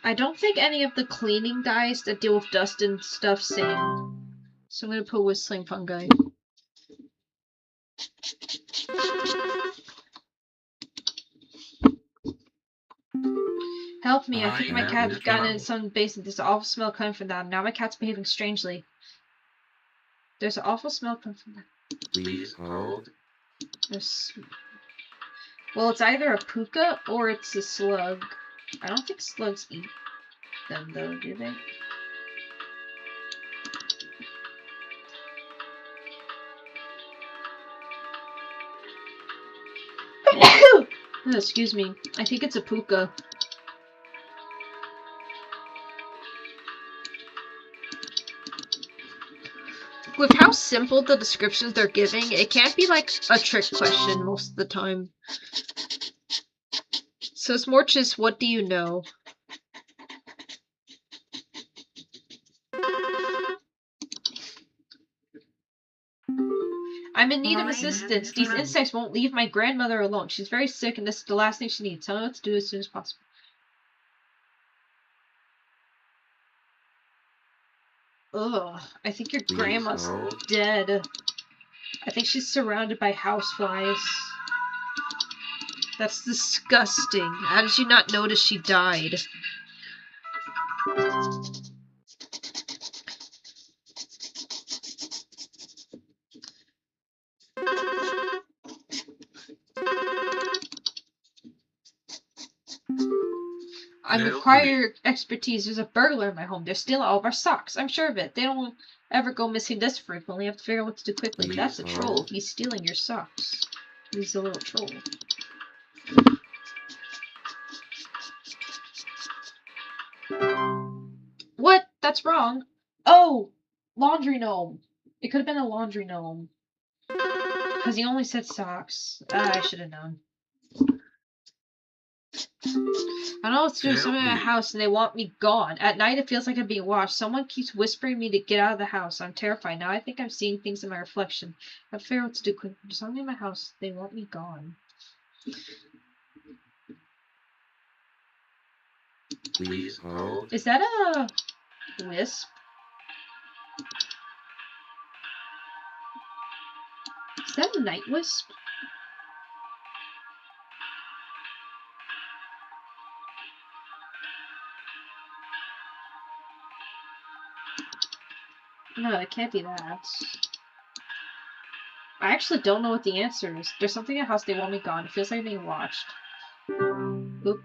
I don't think any of the cleaning dyes that deal with dust and stuff sing. So I'm gonna put whistling fungi. Help me, I think my cat has gotten in some basement. There's an awful smell coming from that. Now my cat's behaving strangely. There's an awful smell coming from that. Please hold. Well, it's either a puka or it's a slug. I don't think slugs eat them though, do they? Oh, excuse me. I think it's a puka. With how simple the descriptions they're giving, it can't be like a trick question most of the time. So it's more just, what do you know? I'm in need of assistance. These insects won't leave my grandmother alone. She's very sick and this is the last thing she needs. Tell me what to do as soon as possible. Ugh, I think your grandma's dead. I think she's surrounded by houseflies. That's disgusting. How did you not notice she died? I require your expertise. There's a burglar in my home. They're stealing all of our socks. I'm sure of it. They don't ever go missing this frequently, I have to figure out what to do quickly. Please That's a troll. hold. He's stealing your socks. He's a little troll. What? That's wrong. Oh! Laundry gnome. It could have been a laundry gnome. Because he only said socks. I should have known. I don't know what to do. Someone in my house and they want me gone. At night it feels like I'm being watched. Someone keeps whispering me to get out of the house. I'm terrified. Now I think I'm seeing things in my reflection. I have to figure out what to do quick. There's something in my house. They want me gone. Please hold. Is that a wisp? Is that a night wisp? No, it can't be that. I actually don't know what the answer is. There's something in the house. They want me gone. It feels like I'm being watched. Oop.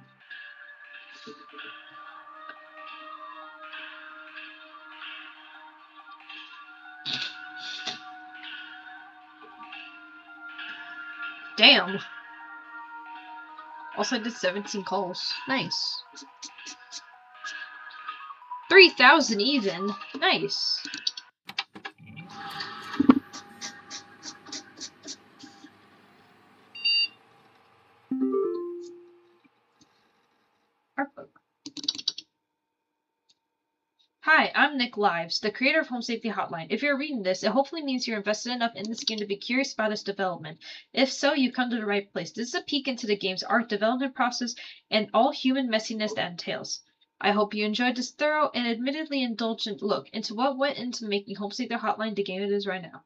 Damn. Also, I did 17 calls. Nice. 3,000 even. Nice. Hi, I'm Nick Lives, the creator of Home Safety Hotline. If you're reading this, it hopefully means you're invested enough in this game to be curious about its development. If so, you've come to the right place. This is a peek into the game's art development process and all human messiness that entails. I hope you enjoyed this thorough and admittedly indulgent look into what went into making Home Safety Hotline the game it is right now.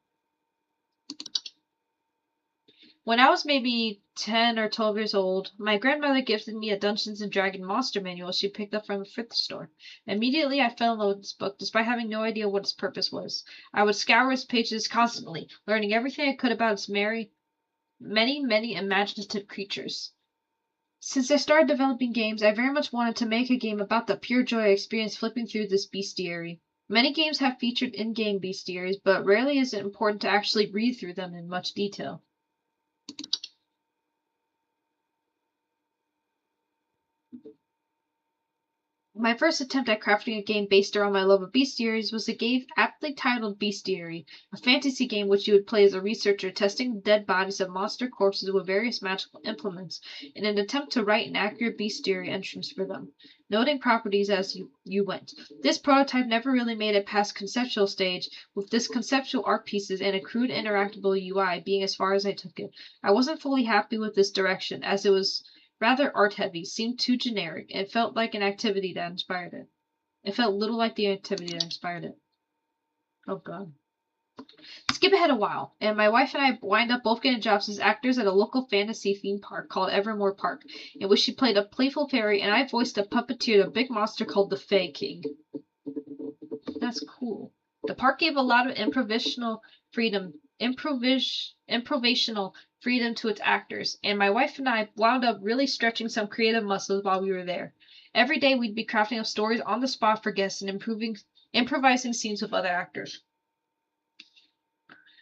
When I was maybe 10 or 12 years old, my grandmother gifted me a Dungeons & Dragons monster manual she picked up from a thrift store. Immediately, I fell in love with this book, despite having no idea what its purpose was. I would scour its pages constantly, learning everything I could about its many imaginative creatures. Since I started developing games, I very much wanted to make a game about the pure joy I experienced flipping through this bestiary. Many games have featured in-game bestiaries, but rarely is it important to actually read through them in much detail. My first attempt at crafting a game based around my love of bestiaries was a game aptly titled Bestiary, a fantasy game which you would play as a researcher testing the dead bodies of monster corpses with various magical implements in an attempt to write an accurate bestiary entrance for them, noting properties as you went. This prototype never really made it past conceptual stage, with this conceptual art pieces and a crude interactable UI being as far as I took it. I wasn't fully happy with this direction, as it was rather art-heavy, seemed too generic, and felt like an activity that inspired it. It felt little like the activity that inspired it. Oh god. Skip ahead a while, and my wife and I wind up both getting jobs as actors at a local fantasy theme park called Evermore Park, in which she played a playful fairy and I voiced a puppeteered a big monster called the Fae King. That's cool. The park gave a lot of improvisational freedom to its actors, and my wife and I wound up really stretching some creative muscles while we were there. Every day we'd be crafting up stories on the spot for guests and improvising scenes with other actors.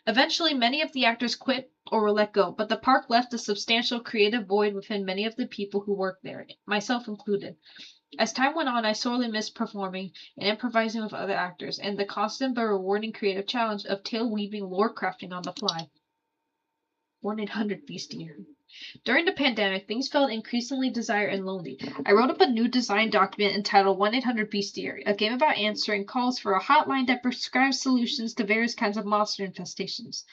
Eventually, many of the actors quit or were let go, but the park left a substantial creative void within many of the people who worked there, myself included. As time went on, I sorely missed performing and improvising with other actors, and the constant but rewarding creative challenge of tale-weaving lore crafting on the fly. 1-800 Bestiary. During the pandemic, things felt increasingly desire and lonely. I wrote up a new design document entitled 1-800 Bestiary, a game about answering calls for a hotline that prescribes solutions to various kinds of monster infestations.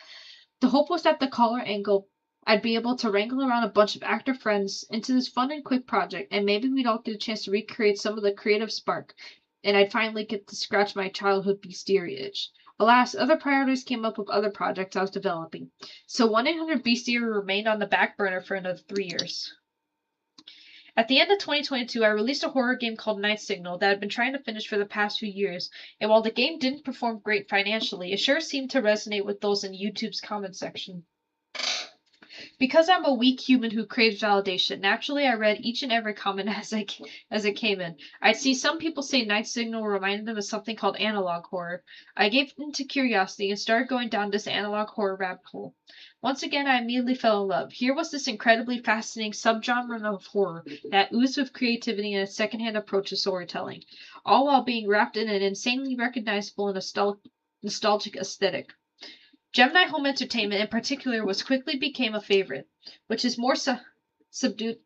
The hope was that the caller angle I'd be able to wrangle around a bunch of actor friends into this fun and quick project, and maybe we'd all get a chance to recreate some of the creative spark, and I'd finally get to scratch my childhood bestiary itch. Alas, other priorities came up with other projects I was developing, so 1-800 Bestiary remained on the back burner for another 3 years. At the end of 2022, I released a horror game called Night Signal that I'd been trying to finish for the past few years, and while the game didn't perform great financially, it sure seemed to resonate with those in YouTube's comment section. Because I'm a weak human who craves validation, naturally I read each and every comment as it came in. I'd see some people say Night Signal reminded them of something called analog horror. I gave into curiosity and started going down this analog horror rabbit hole. Once again, I immediately fell in love. Here was this incredibly fascinating subgenre of horror that oozed with creativity and a secondhand approach to storytelling, all while being wrapped in an insanely recognizable and nostalgic aesthetic. Gemini Home Entertainment in particular was quickly became a favorite, which is more subdued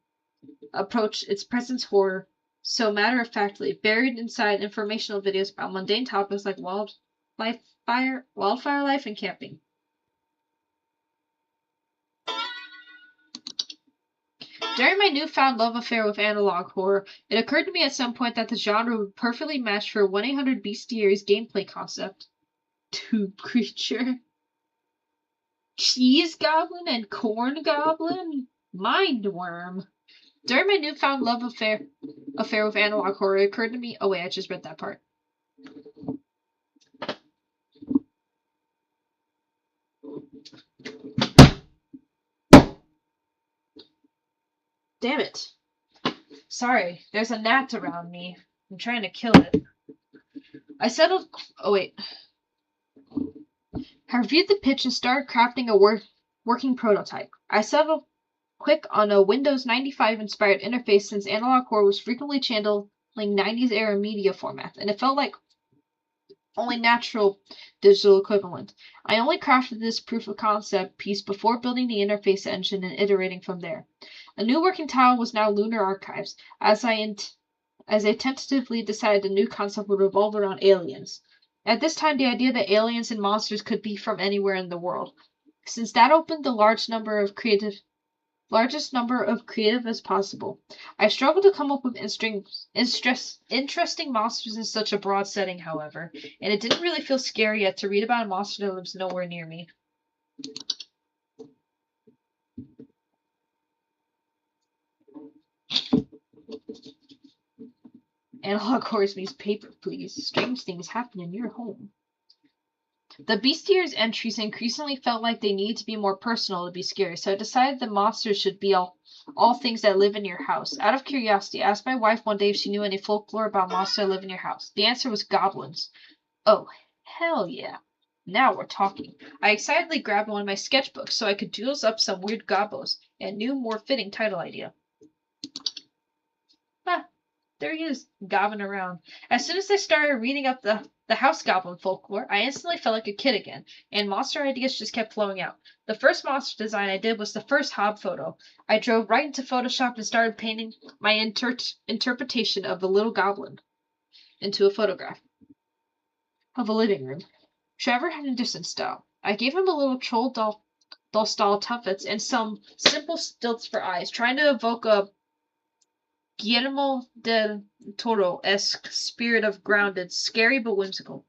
approach its presence horror so matter-of-factly, buried inside informational videos about mundane topics like wildfire life, and camping. During my newfound love affair with analog horror, it occurred to me at some point that the genre would perfectly match for 1-800-Bestiary's gameplay concept. Tube creature. Cheese goblin and corn goblin? Mindworm. During my newfound love affair with analog horror, it occurred to me. Oh wait, I just read that part. Damn it. Sorry, there's a gnat around me. I'm trying to kill it. I settled. Oh wait. I reviewed the pitch and started crafting a working prototype. I settled quick on a Windows 95 inspired interface since analog horror was frequently channeling 90s era media formats, and it felt like only natural digital equivalent. I only crafted this proof of concept piece before building the interface engine and iterating from there. A new working title was now Lunar Archives, as I tentatively decided the new concept would revolve around aliens. At this time, the idea that aliens and monsters could be from anywhere in the world, since that opened the largest number of creative as possible. I struggled to come up with interesting monsters in such a broad setting, however, and it didn't really feel scary yet to read about a monster that lives nowhere near me. Analog horrors means paper, please. Strange things happen in your home. The Bestiary's entries increasingly felt like they needed to be more personal to be scary, so I decided the monsters should be all things that live in your house. Out of curiosity, I asked my wife one day if she knew any folklore about monsters that live in your house. The answer was goblins. Oh, hell yeah. Now we're talking. I excitedly grabbed one of my sketchbooks so I could doodle up some weird gobos and a new, more fitting title idea. There he is, gobbing around. As soon as I started reading up the house goblin folklore, I instantly felt like a kid again, and monster ideas just kept flowing out. The first monster design I did was the first Hob photo. I drove right into Photoshop and started painting my interpretation of the little goblin into a photograph of a living room. Trevor had a different style. I gave him a little troll doll style tuffets and some simple stilts for eyes, trying to evoke a Guillermo del Toro-esque spirit of grounded, scary but whimsical.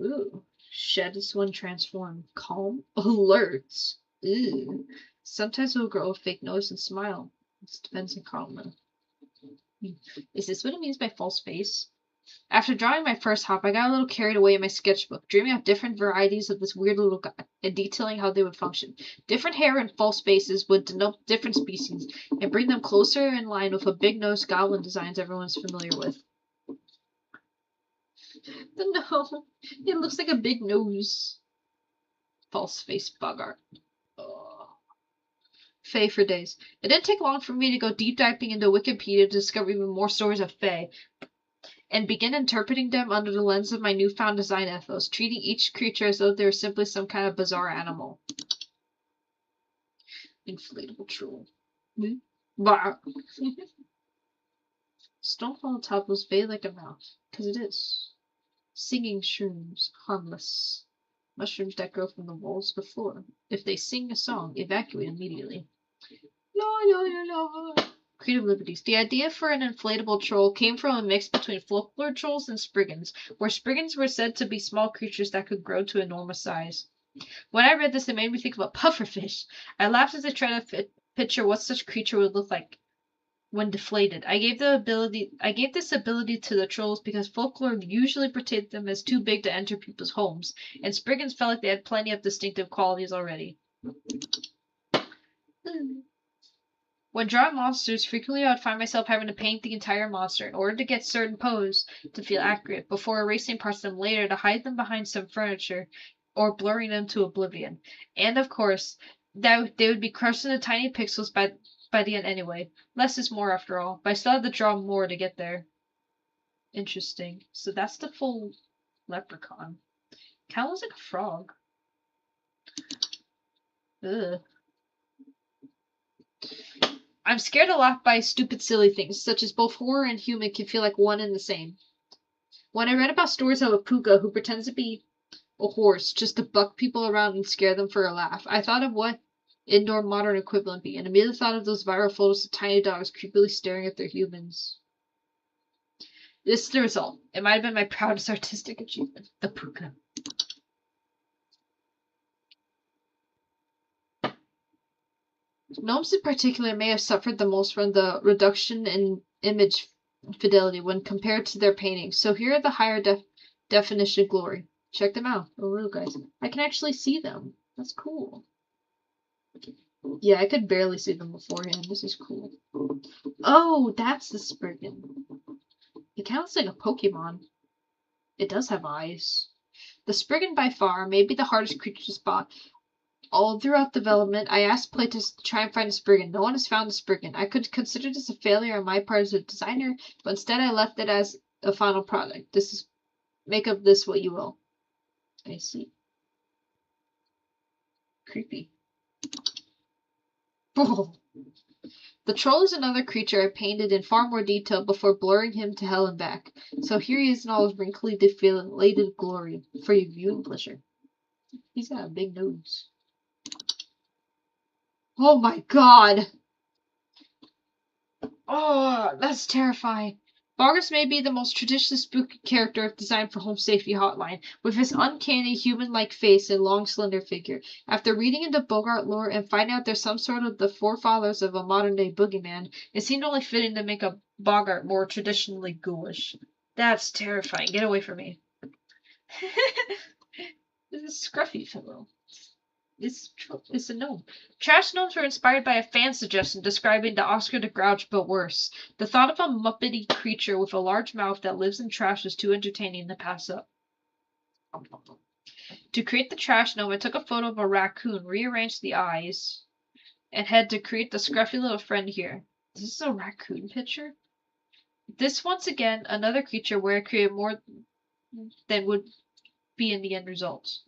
Ooh. Sheds when transformed. Calm. Alerts. Ooh. Sometimes it'll grow a fake nose and smile. It depends on calm. Is this what it means by false face? After drawing my first hop, I got a little carried away in my sketchbook, dreaming of different varieties of this weird little guy and detailing how they would function. Different hair and false faces would denote different species and bring them closer in line with the big-nosed goblin designs everyone's familiar with. The nose. It looks like a big nose. False face bug art. Fae for days. It didn't take long for me to go deep diving into Wikipedia to discover even more stories of Fae and begin interpreting them under the lens of my newfound design ethos, treating each creature as though they were simply some kind of bizarre animal. Inflatable troll. Stonefall on top was vague like a mouth, because it is. Singing shrooms, harmless. Mushrooms that grow from the walls of the floor. If they sing a song, evacuate immediately. Creative liberties. The idea for an inflatable troll came from a mix between folklore trolls and spriggans, where spriggans were said to be small creatures that could grow to enormous size. When I read this, it made me think of a pufferfish. I laughed as I tried to picture what such creature would look like when deflated. I gave this ability to the trolls because folklore usually portrayed them as too big to enter people's homes, and Spriggans felt like they had plenty of distinctive qualities already. When drawing monsters, frequently I would find myself having to paint the entire monster in order to get certain pose to feel accurate, before erasing parts of them later to hide them behind some furniture or blurring them to oblivion. And of course, that they would be crushed into tiny pixels by the end anyway. Less is more after all, but I still had to draw more to get there. Interesting. So that's the full leprechaun. Kind of looks like a frog. Ugh. I'm scared a lot by stupid, silly things, such as both horror and human can feel like one and the same. When I read about stories of a puka who pretends to be a horse just to buck people around and scare them for a laugh, I thought of what indoor modern equivalent be, and immediately thought of those viral photos of tiny dogs creepily staring at their humans. This is the result. It might have been my proudest artistic achievement. The puka. Gnomes in particular may have suffered the most from the reduction in image fidelity when compared to their paintings, so here are the higher definition glory. Check them out. Oh, real guys. I can actually see them. That's cool. Yeah, I could barely see them beforehand. This is cool. Oh, that's the Spriggan. It kind of looks like a Pokemon. It does have eyes. The Spriggan by far may be the hardest creature to spot. All throughout development, I asked playtesters to try and find a Spriggan. No one has found a Spriggan. I could consider this a failure on my part as a designer, but instead I left it as a final product. Make of this what you will. I see. Creepy. Oh. The troll is another creature I painted in far more detail before blurring him to hell and back. So here he is in all his wrinkly, deflated glory for your viewing pleasure. He's got a big nose. Oh my god! Oh, that's terrifying. Boggart may be the most traditionally spooky character designed for Home Safety Hotline, with his uncanny human-like face and long, slender figure. After reading into Bogart lore and finding out there's some sort of the forefathers of a modern-day boogeyman, it seemed only fitting to make a Bogart more traditionally ghoulish. That's terrifying. Get away from me. This is a scruffy fellow. It's a gnome. Trash gnomes were inspired by a fan suggestion describing the Oscar the Grouch, but worse. The thought of a muppety creature with a large mouth that lives in trash was too entertaining to pass up. To create the trash gnome, I took a photo of a raccoon, rearranged the eyes, and had to create the scruffy little friend here. This is a raccoon picture? This, once again, another creature where I created more than would be in the end result.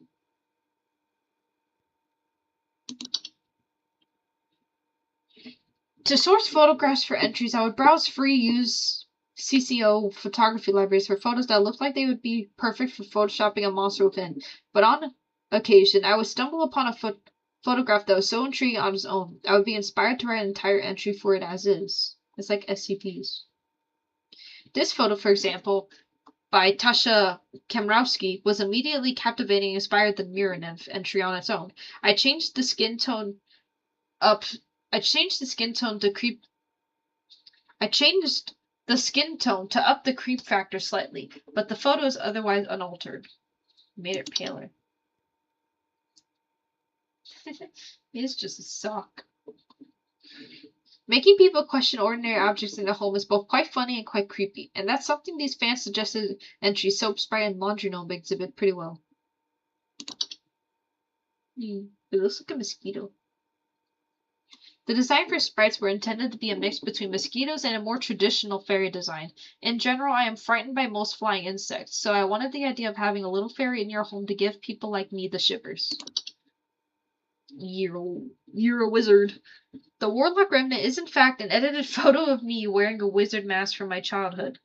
To source photographs for entries, I would browse free use CCO photography libraries for photos that looked like they would be perfect for photoshopping a monster within. But on occasion, I would stumble upon a photograph that was so intriguing on its own, I would be inspired to write an entire entry for it as is. It's like SCPs. This photo, for example, by Tasha Kamrowski, was immediately captivating and inspired the Mirror Nymph entry on its own. I changed the skin tone to up the creep factor slightly, but the photo is otherwise unaltered. Made it paler. It's just a sock. Making people question ordinary objects in their home is both quite funny and quite creepy, and that's something these fan-suggested entries, Soap Spray and Laundry Gnome exhibit pretty well. It looks like a mosquito. The design for sprites were intended to be a mix between mosquitoes and a more traditional fairy design. In general, I am frightened by most flying insects, so I wanted the idea of having a little fairy in your home to give people like me the shivers. You're a wizard. The Warlock Remnant is in fact an edited photo of me wearing a wizard mask from my childhood,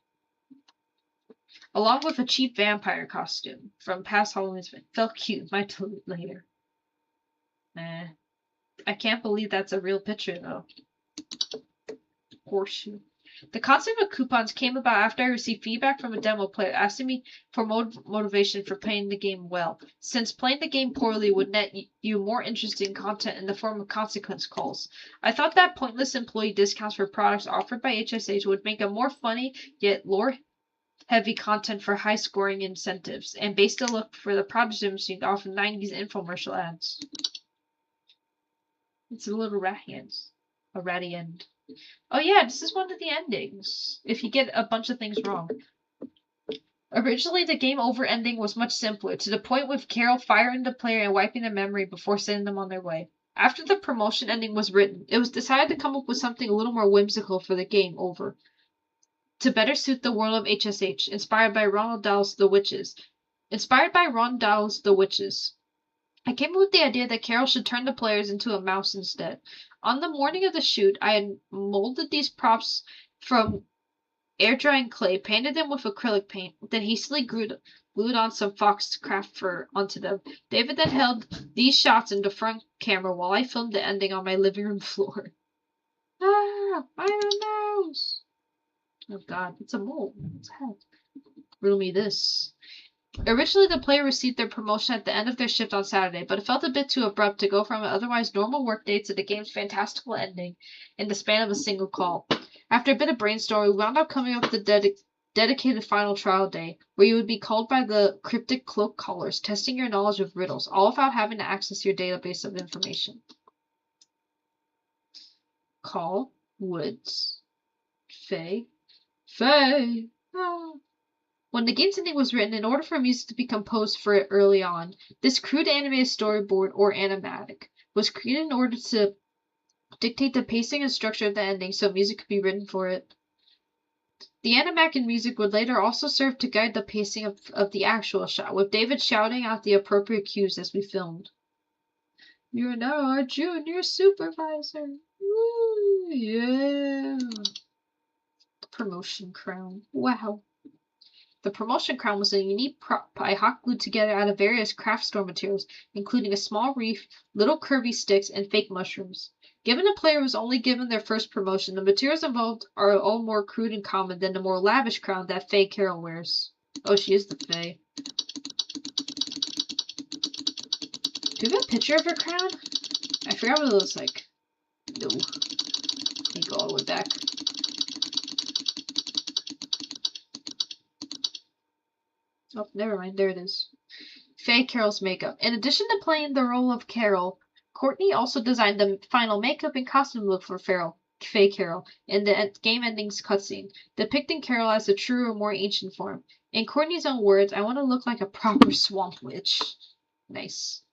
along with a cheap vampire costume from past Halloween's. Felt cute. Might delete later. Nah. I can't believe that's a real picture, though. Horseshoe. The concept of coupons came about after I received feedback from a demo player asking me for motivation for playing the game well, since playing the game poorly would net you more interesting content in the form of consequence calls. I thought that pointless employee discounts for products offered by HSH would make a more funny yet lore-heavy content for high-scoring incentives, and based a look for the Prodigy machine off of 90s infomercial ads. It's a little rat hands. A ratty end. Oh yeah, this is one of the endings. If you get a bunch of things wrong. Originally, the game over ending was much simpler, to the point with Carol firing the player and wiping their memory before sending them on their way. After the promotion ending was written, it was decided to come up with something a little more whimsical for the game over, to better suit the world of HSH, inspired by Ronald Dahl's The Witches. I came up with the idea that Carol should turn the players into a mouse instead. On the morning of the shoot, I had molded these props from air drying clay, painted them with acrylic paint, then hastily glued on some fox craft fur onto them. David then held these shots in the front camera while I filmed the ending on my living room floor. Ah, I'm a mouse! Oh god, it's a mole. It's a head. Riddle me this. Originally, the player received their promotion at the end of their shift on Saturday, but it felt a bit too abrupt to go from an otherwise normal workday to the game's fantastical ending in the span of a single call. After a bit of brainstorming, we wound up coming up with the dedicated final trial day, where you would be called by the cryptic cloak callers, testing your knowledge of riddles, all without having to access your database of information. Call Woods. Faye. Ah. When the game's ending was written, in order for music to be composed for it early on, this crude animated storyboard, or animatic, was created in order to dictate the pacing and structure of the ending so music could be written for it. The animatic music would later also serve to guide the pacing of the actual shot, with David shouting out the appropriate cues as we filmed. You're now our junior supervisor. Woo, yeah. Promotion crown. Wow. The promotion crown was a unique prop I hot glued together out of various craft store materials, including a small reef, little curvy sticks, and fake mushrooms. Given the player was only given their first promotion, the materials involved are all more crude and common than the more lavish crown that Faye Carol wears. Oh, she is the Faye. Do you have a picture of her crown? I forgot what it looks like. No. Let me go all the way back. Oh, never mind. There it is. Faye Carol's makeup. In addition to playing the role of Carol, Courtney also designed the final makeup and costume look for Faye Carol in the game ending's cutscene, depicting Carol as a truer, more ancient form. In Courtney's own words, I want to look like a proper swamp witch. Nice.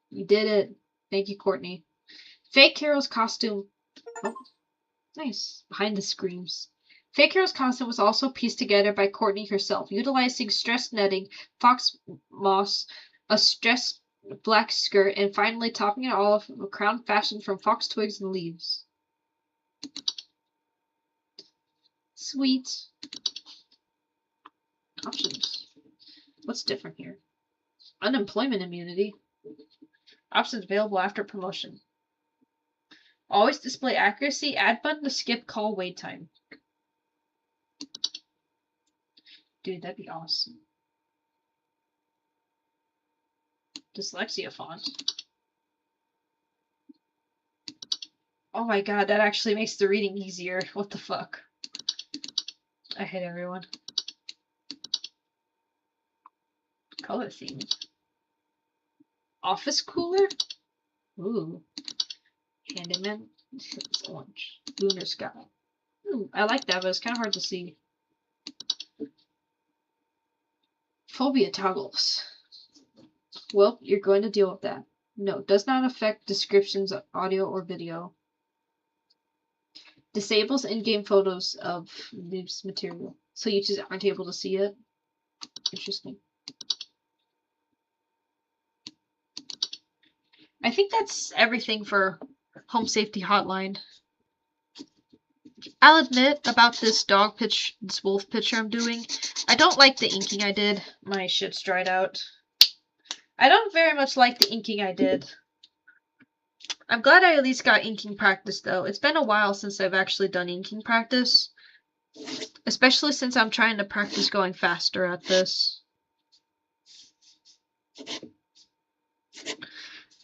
You did it. Thank you, Courtney. Faye Carol's costume. Oh, nice. Behind the screams. Faye Carol's costume was also pieced together by Courtney herself, utilizing stressed netting, fox moss, a stressed black skirt, and finally topping it all off with a crown fashioned from fox twigs and leaves. Sweet. Options. What's different here? Unemployment immunity. Options available after promotion. Always display accuracy. Add button to skip call wait time. Dude, that'd be awesome. Dyslexia font. Oh my god, that actually makes the reading easier. What the fuck? I hate everyone. Color theme. Office cooler? Ooh. Handyman. It's orange. Lunar sky. Ooh, I like that, but it's kind of hard to see. Phobia toggles. Well, you're going to deal with that. No, does not affect descriptions of audio or video. Disables in-game photos of this material, so you just aren't able to see it. Interesting. I think that's everything for Home Safety Hotline. I'll admit about this this wolf picture I'm doing. I don't like the inking I did. My shit's dried out. I don't very much like the inking I did. I'm glad I at least got inking practice, though. It's been a while since I've actually done inking practice. Especially since I'm trying to practice going faster at this.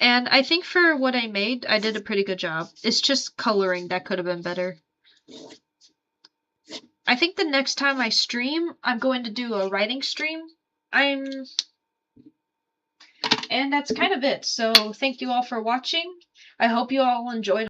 And I think for what I made, I did a pretty good job. It's just coloring that could have been better. I think the next time I stream, I'm going to do a writing stream. And that's kind of it. So thank you all for watching. I hope you all enjoyed